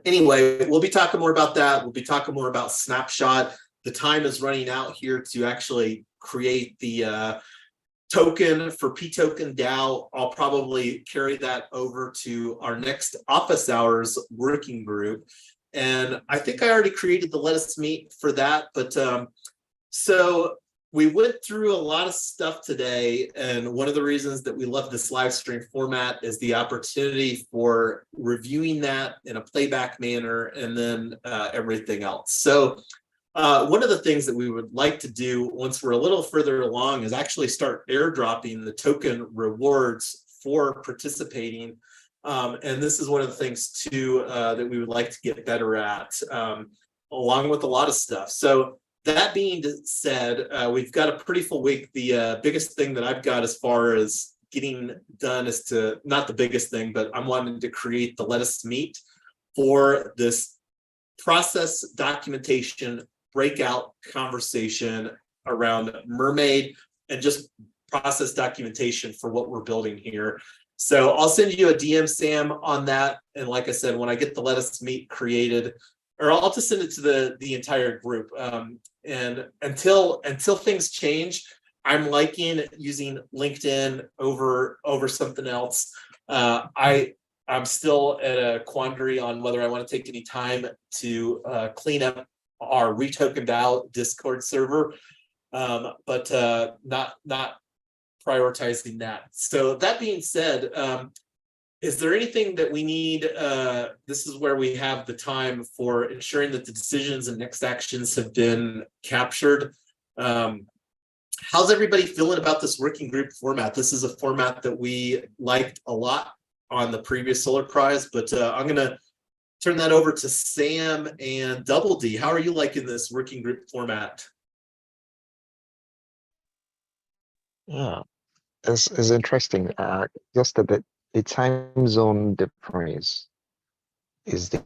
anyway, we'll be talking more about that. We'll be talking more about Snapshot. The time is running out here to actually create the token for P-Token DAO. I'll probably carry that over to our next office hours working group. And I think I already created the Let Us Meet for that. But so we went through a lot of stuff today. And one of the reasons that we love this live stream format is the opportunity for reviewing that in a playback manner, and then everything else. So one of the things that we would like to do once we're a little further along is actually start airdropping the token rewards for participating. And this is one of the things too that we would like to get better at, along with a lot of stuff. So that being said, we've got a pretty full week. The biggest thing that I've got as far as getting done is to, not the biggest thing, but I'm wanting to create the Let Us Meet for this process documentation breakout conversation around Mermaid, and just process documentation for what we're building here. So I'll send you a DM, Sam, on that. And like I said, when I get the Let Us Meet created, or I'll just send it to the entire group. And until things change, I'm liking using LinkedIn over something else. I'm still at a quandary on whether I want to take any time to clean up our retokened out Discord server, but not prioritizing that. So that being said, is there anything that we need? This is where we have the time for ensuring that the decisions and next actions have been captured. How's everybody feeling about this working group format? This is a format that we liked a lot on the previous Solar Prize, but I'm going to turn that over to Sam and Double D. How are you liking this working group format? Yeah, it's interesting. Just that the time zone difference is the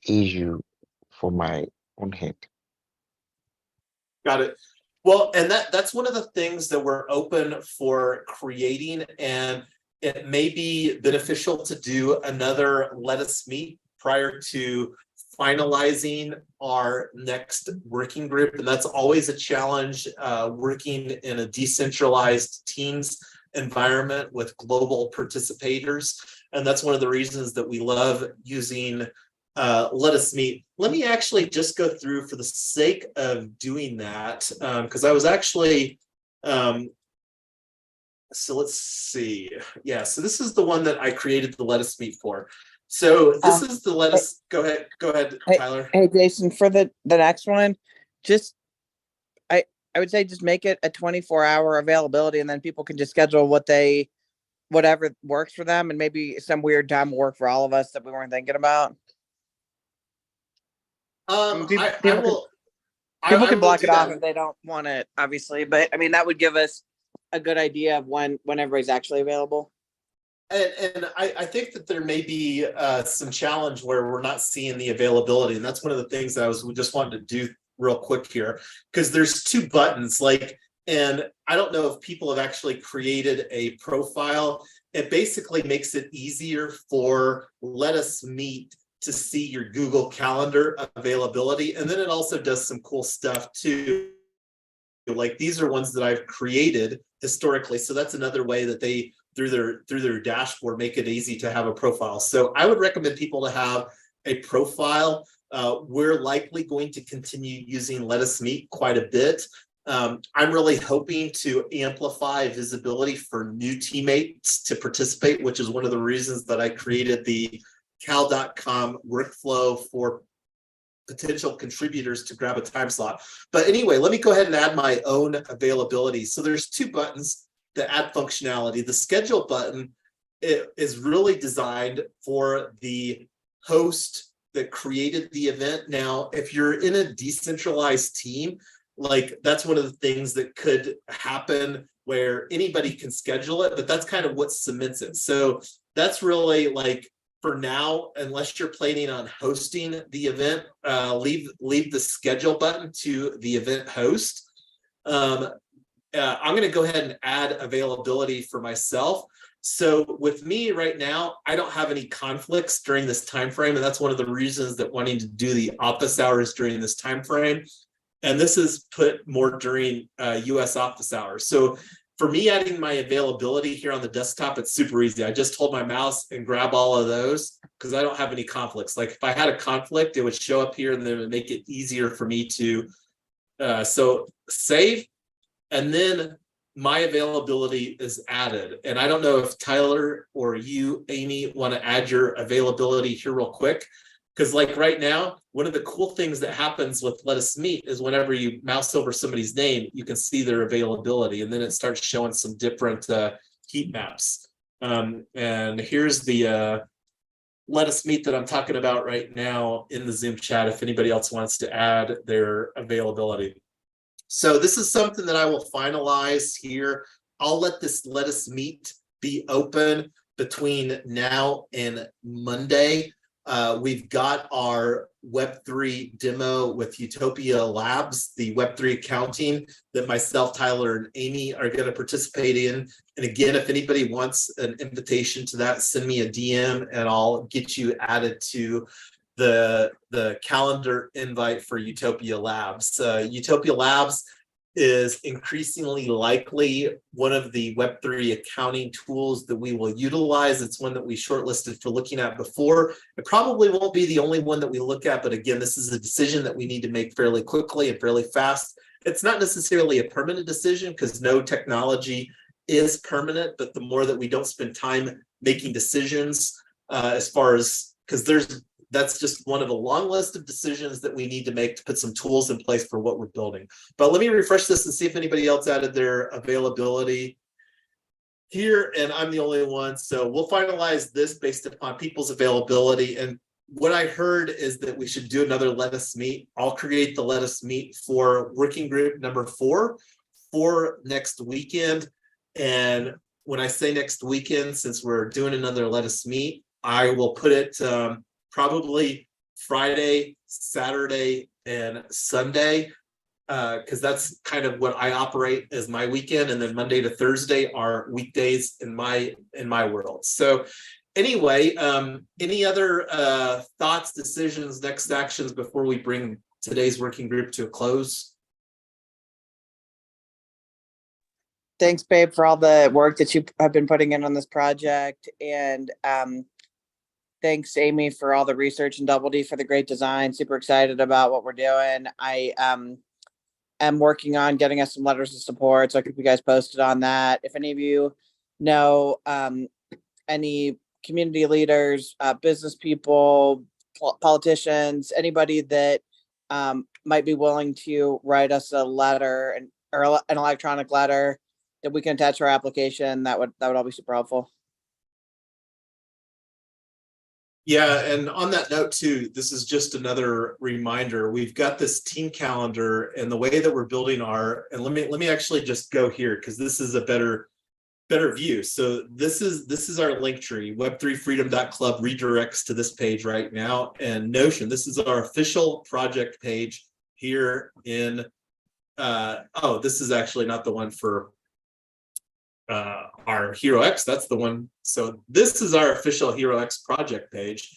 issue for my own head. Got it. Well, and that's one of the things that we're open for creating, and it may be beneficial to do another Let Us Meet prior to finalizing our next working group. And that's always a challenge, working in a decentralized teams environment with global participators. And that's one of the reasons that we love using Let Us Meet. Let me actually just go through, for the sake of doing that, because I was actually, so let's see. Yeah, so this is the one that I created the Let Us Meet for. So this is the Let Us, go ahead, Tyler. Hey, Jason, for the next one, just, I would say just make it a 24-hour availability, and then people can just schedule whatever works for them, and maybe some weird time will work for all of us that we weren't thinking about. People can block it off if they don't want it, obviously, but I mean, that would give us a good idea of when everybody's actually available? And I think that there may be some challenge where we're not seeing the availability. And that's one of the things that we just wanted to do real quick here, because there's two buttons, and I don't know if people have actually created a profile. It basically makes it easier for Let Us Meet to see your Google Calendar availability. And then it also does some cool stuff too. Like these are ones that I've created historically. So that's another way that they, through their dashboard, make it easy to have a profile. So I would recommend people to have a profile. We're likely going to continue using Let Us Meet quite a bit. I'm really hoping to amplify visibility for new teammates to participate, which is one of the reasons that I created the cal.com workflow for potential contributors to grab a time slot. But anyway, let me go ahead and add my own availability. So there's two buttons that add functionality. The schedule button is really designed for the host that created the event. Now, if you're in a decentralized team, like that's one of the things that could happen where anybody can schedule it, but that's kind of what cements it. So that's really like, for now, unless you're planning on hosting the event, leave the schedule button to the event host. I'm going to go ahead and add availability for myself. So with me right now, I don't have any conflicts during this time frame, and that's one of the reasons that wanting to do the office hours during this time frame. And this is put more during US office hours. So for me, adding my availability here on the desktop, it's super easy. I just hold my mouse and grab all of those because I don't have any conflicts. Like if I had a conflict, it would show up here and then it would make it easier for me to so save. And then my availability is added. And I don't know if Tyler or you, Amy, want to add your availability here real quick. Because like right now, one of the cool things that happens with Let Us Meet is whenever you mouse over somebody's name, you can see their availability, and then it starts showing some different heat maps. And here's the Let Us Meet that I'm talking about right now in the Zoom chat, if anybody else wants to add their availability. So this is something that I will finalize here. I'll let this Let Us Meet be open between now and Monday. We've got our Web3 demo with Utopia Labs, the Web3 accounting that myself, Tyler, and Amy are going to participate in. And again, if anybody wants an invitation to that, send me a DM and I'll get you added to the calendar invite for Utopia Labs. Utopia Labs is increasingly likely one of the Web3 accounting tools that we will utilize. It's one that we shortlisted for looking at before. It probably won't be the only one that we look at, but again, this is a decision that we need to make fairly quickly and fairly fast. It's not necessarily a permanent decision because no technology is permanent, but the more that we don't spend time making decisions as far as, because that's just one of a long list of decisions that we need to make to put some tools in place for what we're building. But let me refresh this and see if anybody else added their availability here, and I'm the only one. So we'll finalize this based upon people's availability. And what I heard is that we should do another Let Us Meet. I'll create the Let Us Meet for working group number 4 for next weekend. And when I say next weekend, since we're doing another Let Us Meet, I will put it probably Friday, Saturday, and Sunday, because that's kind of what I operate as my weekend, and then Monday to Thursday are weekdays in my world. So anyway, any other thoughts, decisions, next actions before we bring today's working group to a close? Thanks, babe, for all the work that you have been putting in on this project. And thanks, Amy, for all the research, and Double D for the great design. Super excited about what we're doing. I am working on getting us some letters of support, so I'll keep you guys posted on that. If any of you know any community leaders, business people, politicians, anybody that might be willing to write us a letter or an electronic letter that we can attach to our application, that would all be super helpful. Yeah, and on that note too, this is just another reminder. We've got this team calendar, and the way that we're building our, and let me actually just go here because this is a better view. So this is our link tree. Web3 Freedom Club redirects to this page right now, and Notion. This is our official project page here in. Oh, this is actually not the one for our Hero X. That's the one. So this is our official Hero X project page.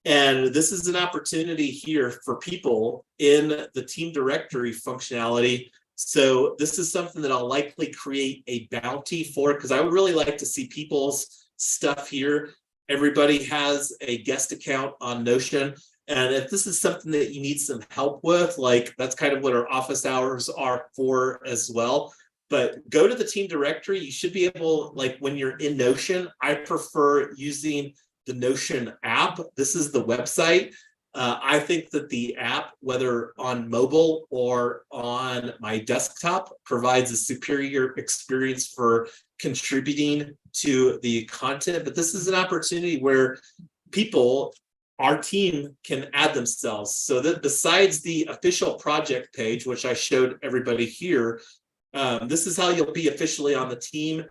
And this is an opportunity here for people in the team directory functionality. So this is something that I'll likely create a bounty for, because I would really like to see people's stuff here. Everybody has a guest account on Notion. And if this is something that you need some help with, like that's kind of what our office hours are for as well. But go to the team directory. You should be able, like when you're in Notion, I prefer using the Notion app. This is the website. I think that the app, whether on mobile or on my desktop, provides a superior experience for contributing to the content. But this is an opportunity where people, our team, can add themselves. So that besides the official project page, which I showed everybody here, this is how you'll be officially on the team.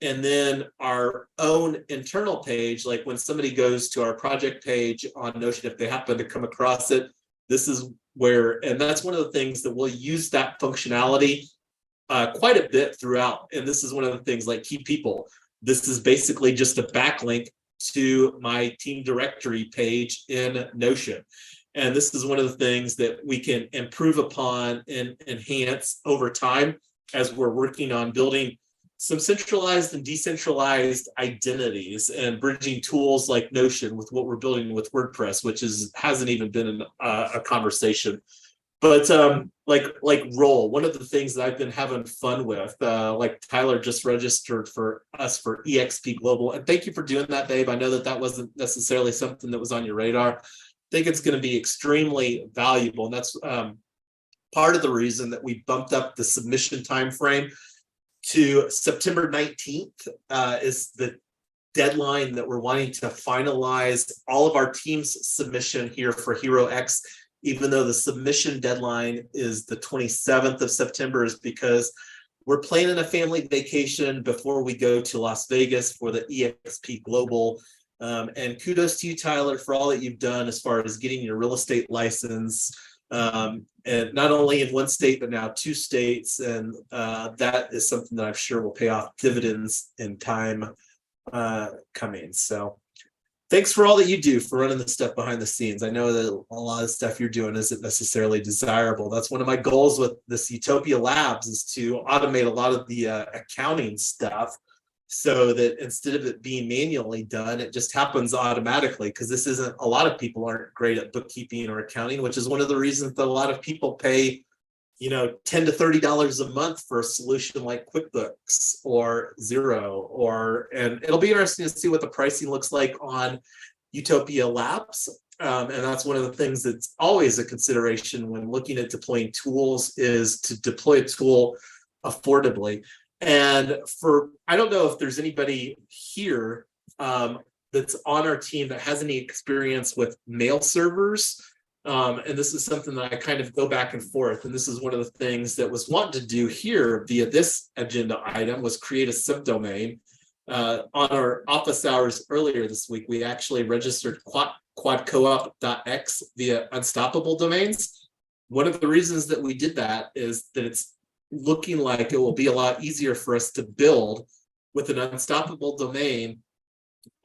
And then our own internal page, like when somebody goes to our project page on Notion, if they happen to come across it, this is where, and that's one of the things that we'll use that functionality quite a bit throughout. And this is one of the things like Key People. This is basically just a backlink to my team directory page in Notion. And this is one of the things that we can improve upon and enhance over time as we're working on building some centralized and decentralized identities and bridging tools like Notion with what we're building with WordPress, which hasn't even been a conversation. But like Roll, one of the things that I've been having fun with, like Tyler just registered for us for EXP Global, and thank you for doing that, babe. I know that wasn't necessarily something that was on your radar. I think it's going to be extremely valuable, and that's part of the reason that we bumped up the submission time frame to September 19th is the deadline that we're wanting to finalize all of our team's submission here for Hero X, even though the submission deadline is the 27th of September, is because we're planning a family vacation before we go to Las Vegas for the EXP Global. And kudos to you, Tyler, for all that you've done as far as getting your real estate license, and not only in one state, but now 2 states. And that is something that I'm sure will pay off dividends in time coming. So thanks for all that you do for running the stuff behind the scenes. I know that a lot of stuff you're doing isn't necessarily desirable. That's one of my goals with this Utopia Labs, is to automate a lot of the accounting stuff, so that instead of it being manually done, it just happens automatically. Because this isn't, a lot of people aren't great at bookkeeping or accounting, which is one of the reasons that a lot of people pay, you know, $10 to $30 a month for a solution like QuickBooks or Xero, and it'll be interesting to see what the pricing looks like on Utopia Labs. And that's one of the things that's always a consideration when looking at deploying tools, is to deploy a tool affordably. And I don't know if there's anybody here that's on our team that has any experience with mail servers. And this is something that I kind of go back and forth. And this is one of the things that was wanting to do here via this agenda item, was create a subdomain. On our office hours earlier this week, we actually registered quadcoop.x via Unstoppable Domains. One of the reasons that we did that is that it's looking like it will be a lot easier for us to build with an unstoppable domain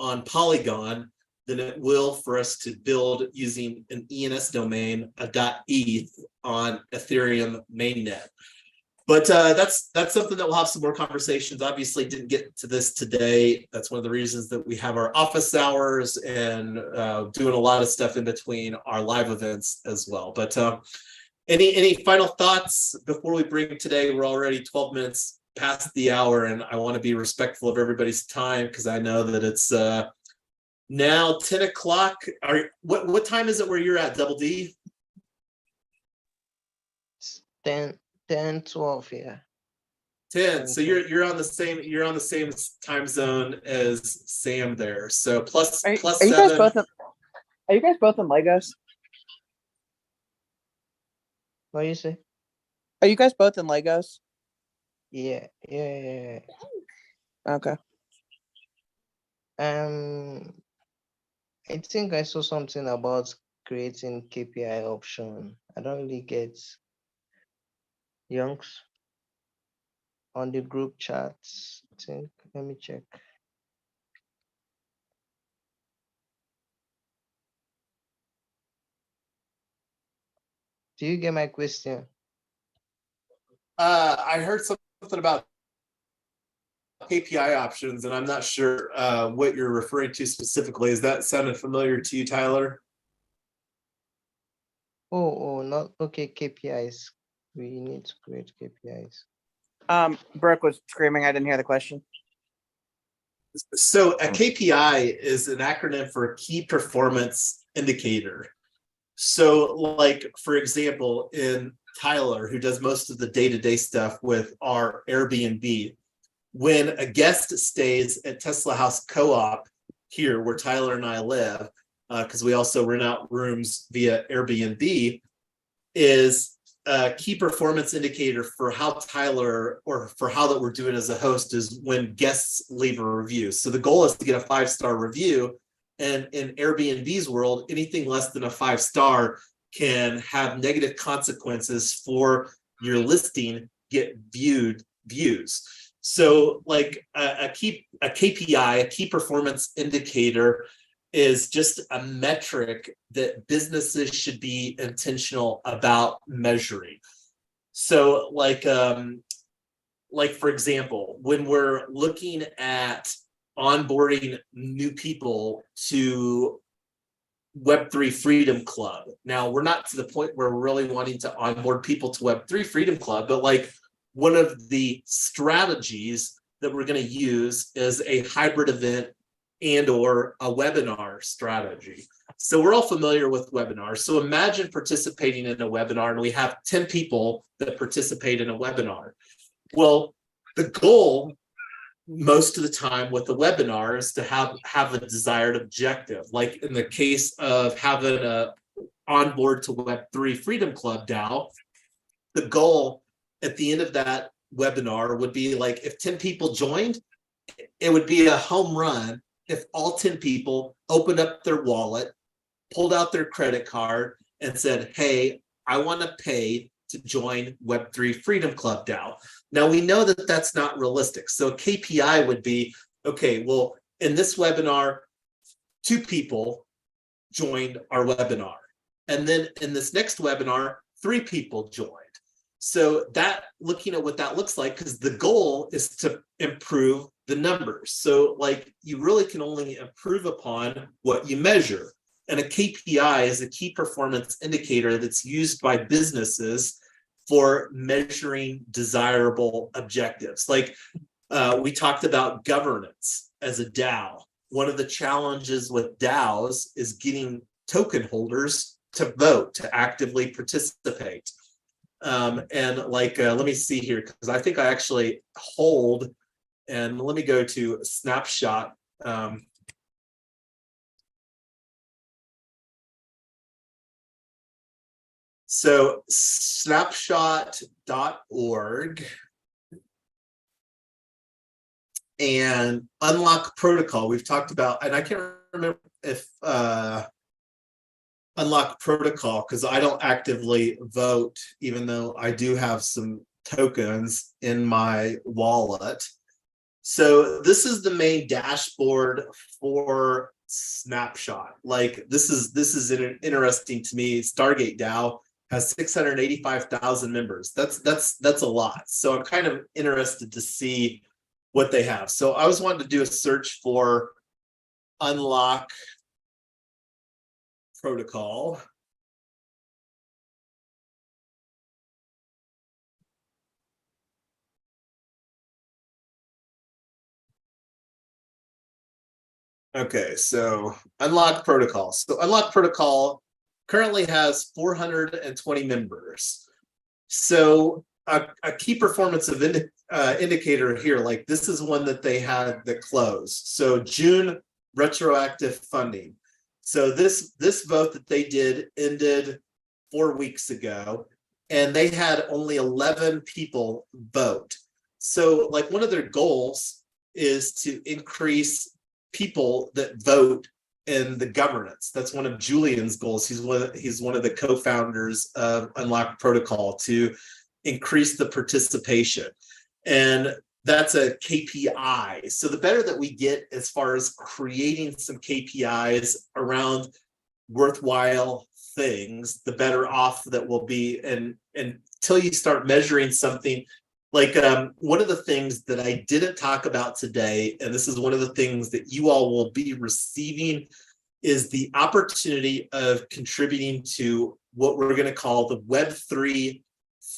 on Polygon than it will for us to build using an ENS domain, a .eth, on Ethereum mainnet. But that's something that we'll have some more conversations. Obviously, didn't get to this today. That's one of the reasons that we have our office hours and doing a lot of stuff in between our live events as well. But any final thoughts before we bring today? We're already 12 minutes past the hour, and I want to be respectful of everybody's time, because I know that it's now 10 o'clock. What time is it where you're at, Double D? 10, 12, yeah. 10. So you're on the same time zone as Sam there. So plus Are you 7. guys both Are you guys both in Legos? What do you say? Are you guys both in Legos? Yeah. Okay. I think I saw something about creating KPI option. I don't really get Yonks on the group chats. I think, let me check. Do you get my question? I heard something about KPI options, and I'm not sure what you're referring to specifically. Is that sounded familiar to you, Tyler? Oh, not okay. KPIs. We need to create KPIs. Brooke was screaming. I didn't hear the question. So a KPI is an acronym for key performance indicator. So like, for example, in Tyler, who does most of the day-to-day stuff with our Airbnb, when a guest stays at Tesla House Co-op here where Tyler and I live, because we also rent out rooms via Airbnb, is a key performance indicator for how Tyler, or for how that we're doing as a host, is when guests leave a review. So the goal is to get a 5-star review. And in Airbnb's world, anything less than a 5-star can have negative consequences for your listing get views. So like a KPI, a key performance indicator, is just a metric that businesses should be intentional about measuring. So like for example, when we're looking at onboarding new people to Web3 Freedom Club. Now, we're not to the point where we're really wanting to onboard people to Web3 Freedom Club, but like one of the strategies that we're going to use is a hybrid event and or a webinar strategy. So we're all familiar with webinars. So imagine participating in a webinar and we have 10 people that participate in a webinar. Well, the goal most of the time with the webinar is to have a desired objective. Like in the case of having a onboard to Web3 Freedom Club DAO, the goal at the end of that webinar would be like, if 10 people joined, it would be a home run if all 10 people opened up their wallet, pulled out their credit card and said, hey, I want to pay to join Web3 Freedom Club DAO. Now we know that that's not realistic. So KPI would be, okay, well, in this webinar, 2 people joined our webinar. And then in this next webinar, 3 people joined. So that, looking at what that looks like, because the goal is to improve the numbers. So like you really can only improve upon what you measure. And a KPI is a key performance indicator that's used by businesses for measuring desirable objectives. Like we talked about governance as a DAO. One of the challenges with DAOs is getting token holders to vote, to actively participate. And like, let me see here, because I think I actually hold, and let me go to Snapshot. So snapshot.org and Unlock Protocol, we've talked about, and I can't remember if Unlock Protocol, because I don't actively vote, even though I do have some tokens in my wallet. So this is the main dashboard for Snapshot. Like this is interesting to me. Stargate DAO has 685,000 members. That's a lot. So I'm kind of interested to see what they have. So I was wanting to do a search for Unlock Protocol. Okay, so Unlock Protocol. So Unlock Protocol currently has 420 members. So a key performance of indicator here, like this is one that they had that closed. So June retroactive funding. So this vote that they did ended 4 weeks ago, and they had only 11 people vote. So like one of their goals is to increase people that vote in the governance. That's one of Julian's goals. He's one of the co-founders of Unlock Protocol, to increase the participation. And that's a KPI. So the better that we get as far as creating some KPIs around worthwhile things, the better off that we'll be. And until you start measuring something, like one of the things that I didn't talk about today, and this is one of the things that you all will be receiving, is the opportunity of contributing to what we're going to call the Web3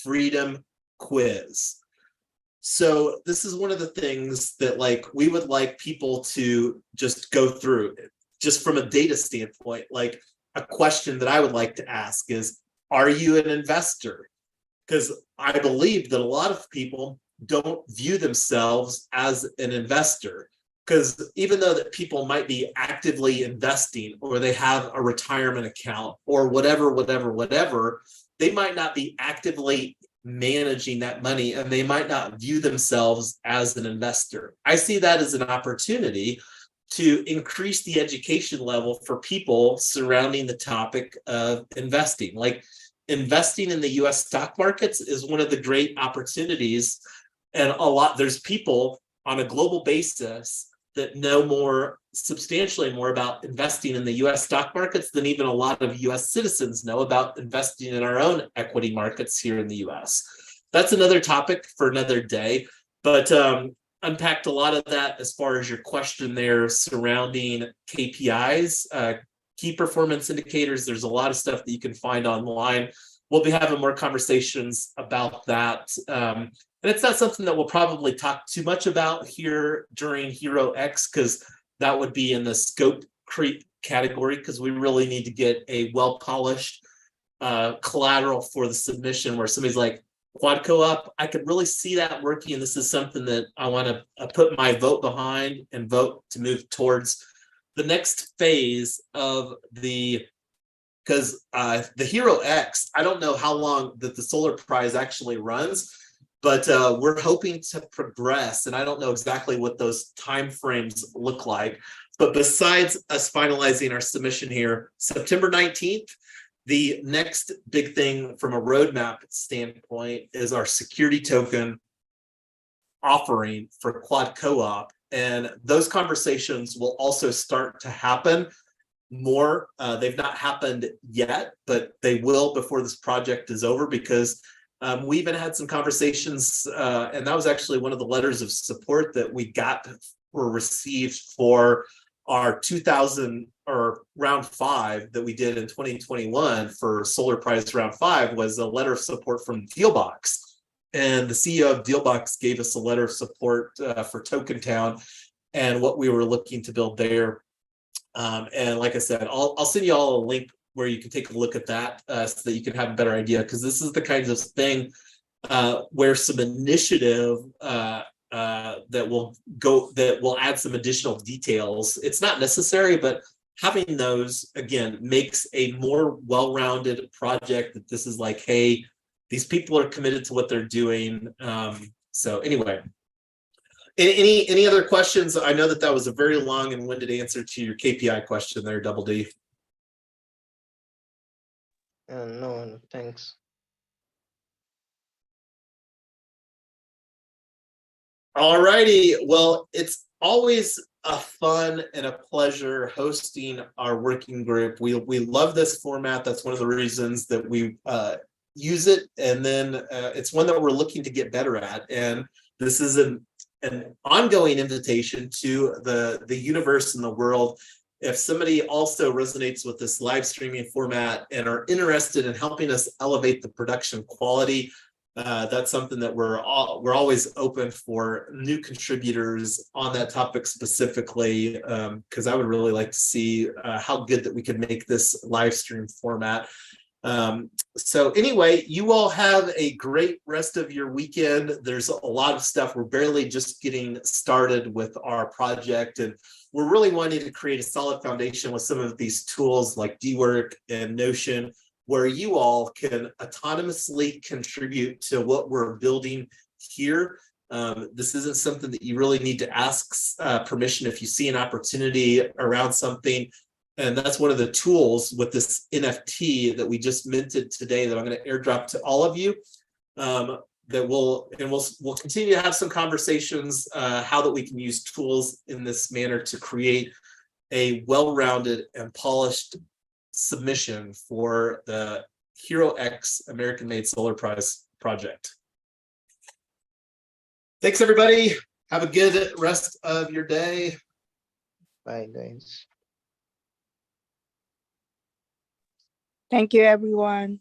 Freedom Quiz. So this is one of the things that like we would like people to just go through, just from a data standpoint. Like a question that I would like to ask is, are you an investor? Because I believe that a lot of people don't view themselves as an investor. Because even though that people might be actively investing, or they have a retirement account or whatever, they might not be actively managing that money, and they might not view themselves as an investor. I see that as an opportunity to increase the education level for people surrounding the topic of investing. Like investing in the US stock markets is one of the great opportunities. And there's people on a global basis that know substantially more about investing in the US stock markets than even a lot of US citizens know about investing in our own equity markets here in the US. That's another topic for another day, but unpacked a lot of that as far as your question there surrounding KPIs, key performance indicators. There's a lot of stuff that you can find online. We'll be having more conversations about that. And it's not something that we'll probably talk too much about here during Hero X, because that would be in the scope creep category, because we really need to get a well-polished collateral for the submission where somebody's like, quad co-op, I could really see that working. And this is something that I want to put my vote behind and vote to move towards the next phase of because the Hero X, I don't know how long that the Solar Prize actually runs, but we're hoping to progress, and I don't know exactly what those timeframes look like. But besides us finalizing our submission here, September 19th, the next big thing from a roadmap standpoint is our security token offering for Quad Co-op. And those conversations will also start to happen more. They've not happened yet, but they will before this project is over, because we even had some conversations, and that was actually one of the letters of support that we got or received for our 2000 or round 5 that we did in 2021 for Solar Prize round 5 was a letter of support from Dealbox. And the CEO of Dealbox gave us a letter of support for Token Town and what we were looking to build there. And like I said, I'll send you all a link where you can take a look at that so that you can have a better idea, because this is the kinds of thing where some initiative that will add some additional details. It's not necessary, but having those again makes a more well-rounded project. That this is like, hey, these people are committed to what they're doing. So anyway, any other questions? I know that was a very long and winded answer to your KPI question there, Double D. No, thanks. All righty. Well, it's always a fun and a pleasure hosting our working group. We love this format. That's one of the reasons that we use it. And then it's one that we're looking to get better at. And this is an ongoing invitation to the universe and the world. If somebody also resonates with this live streaming format and are interested in helping us elevate the production quality, that's something that we're always open for new contributors on that topic specifically, because I would really like to see how good that we could make this live stream format. So anyway, you all have a great rest of your weekend. There's a lot of stuff. We're barely just getting started with our project, and we're really wanting to create a solid foundation with some of these tools like dwork and Notion, where you all can autonomously contribute to what we're building here. This isn't something that you really need to ask permission if you see an opportunity around something. And that's one of the tools with this NFT that we just minted today that I'm going to airdrop to all of you. That we'll continue to have some conversations how that we can use tools in this manner to create a well-rounded and polished submission for the Hero X American-Made Solar Prize project. Thanks, everybody. Have a good rest of your day. Bye, guys. Thank you, everyone.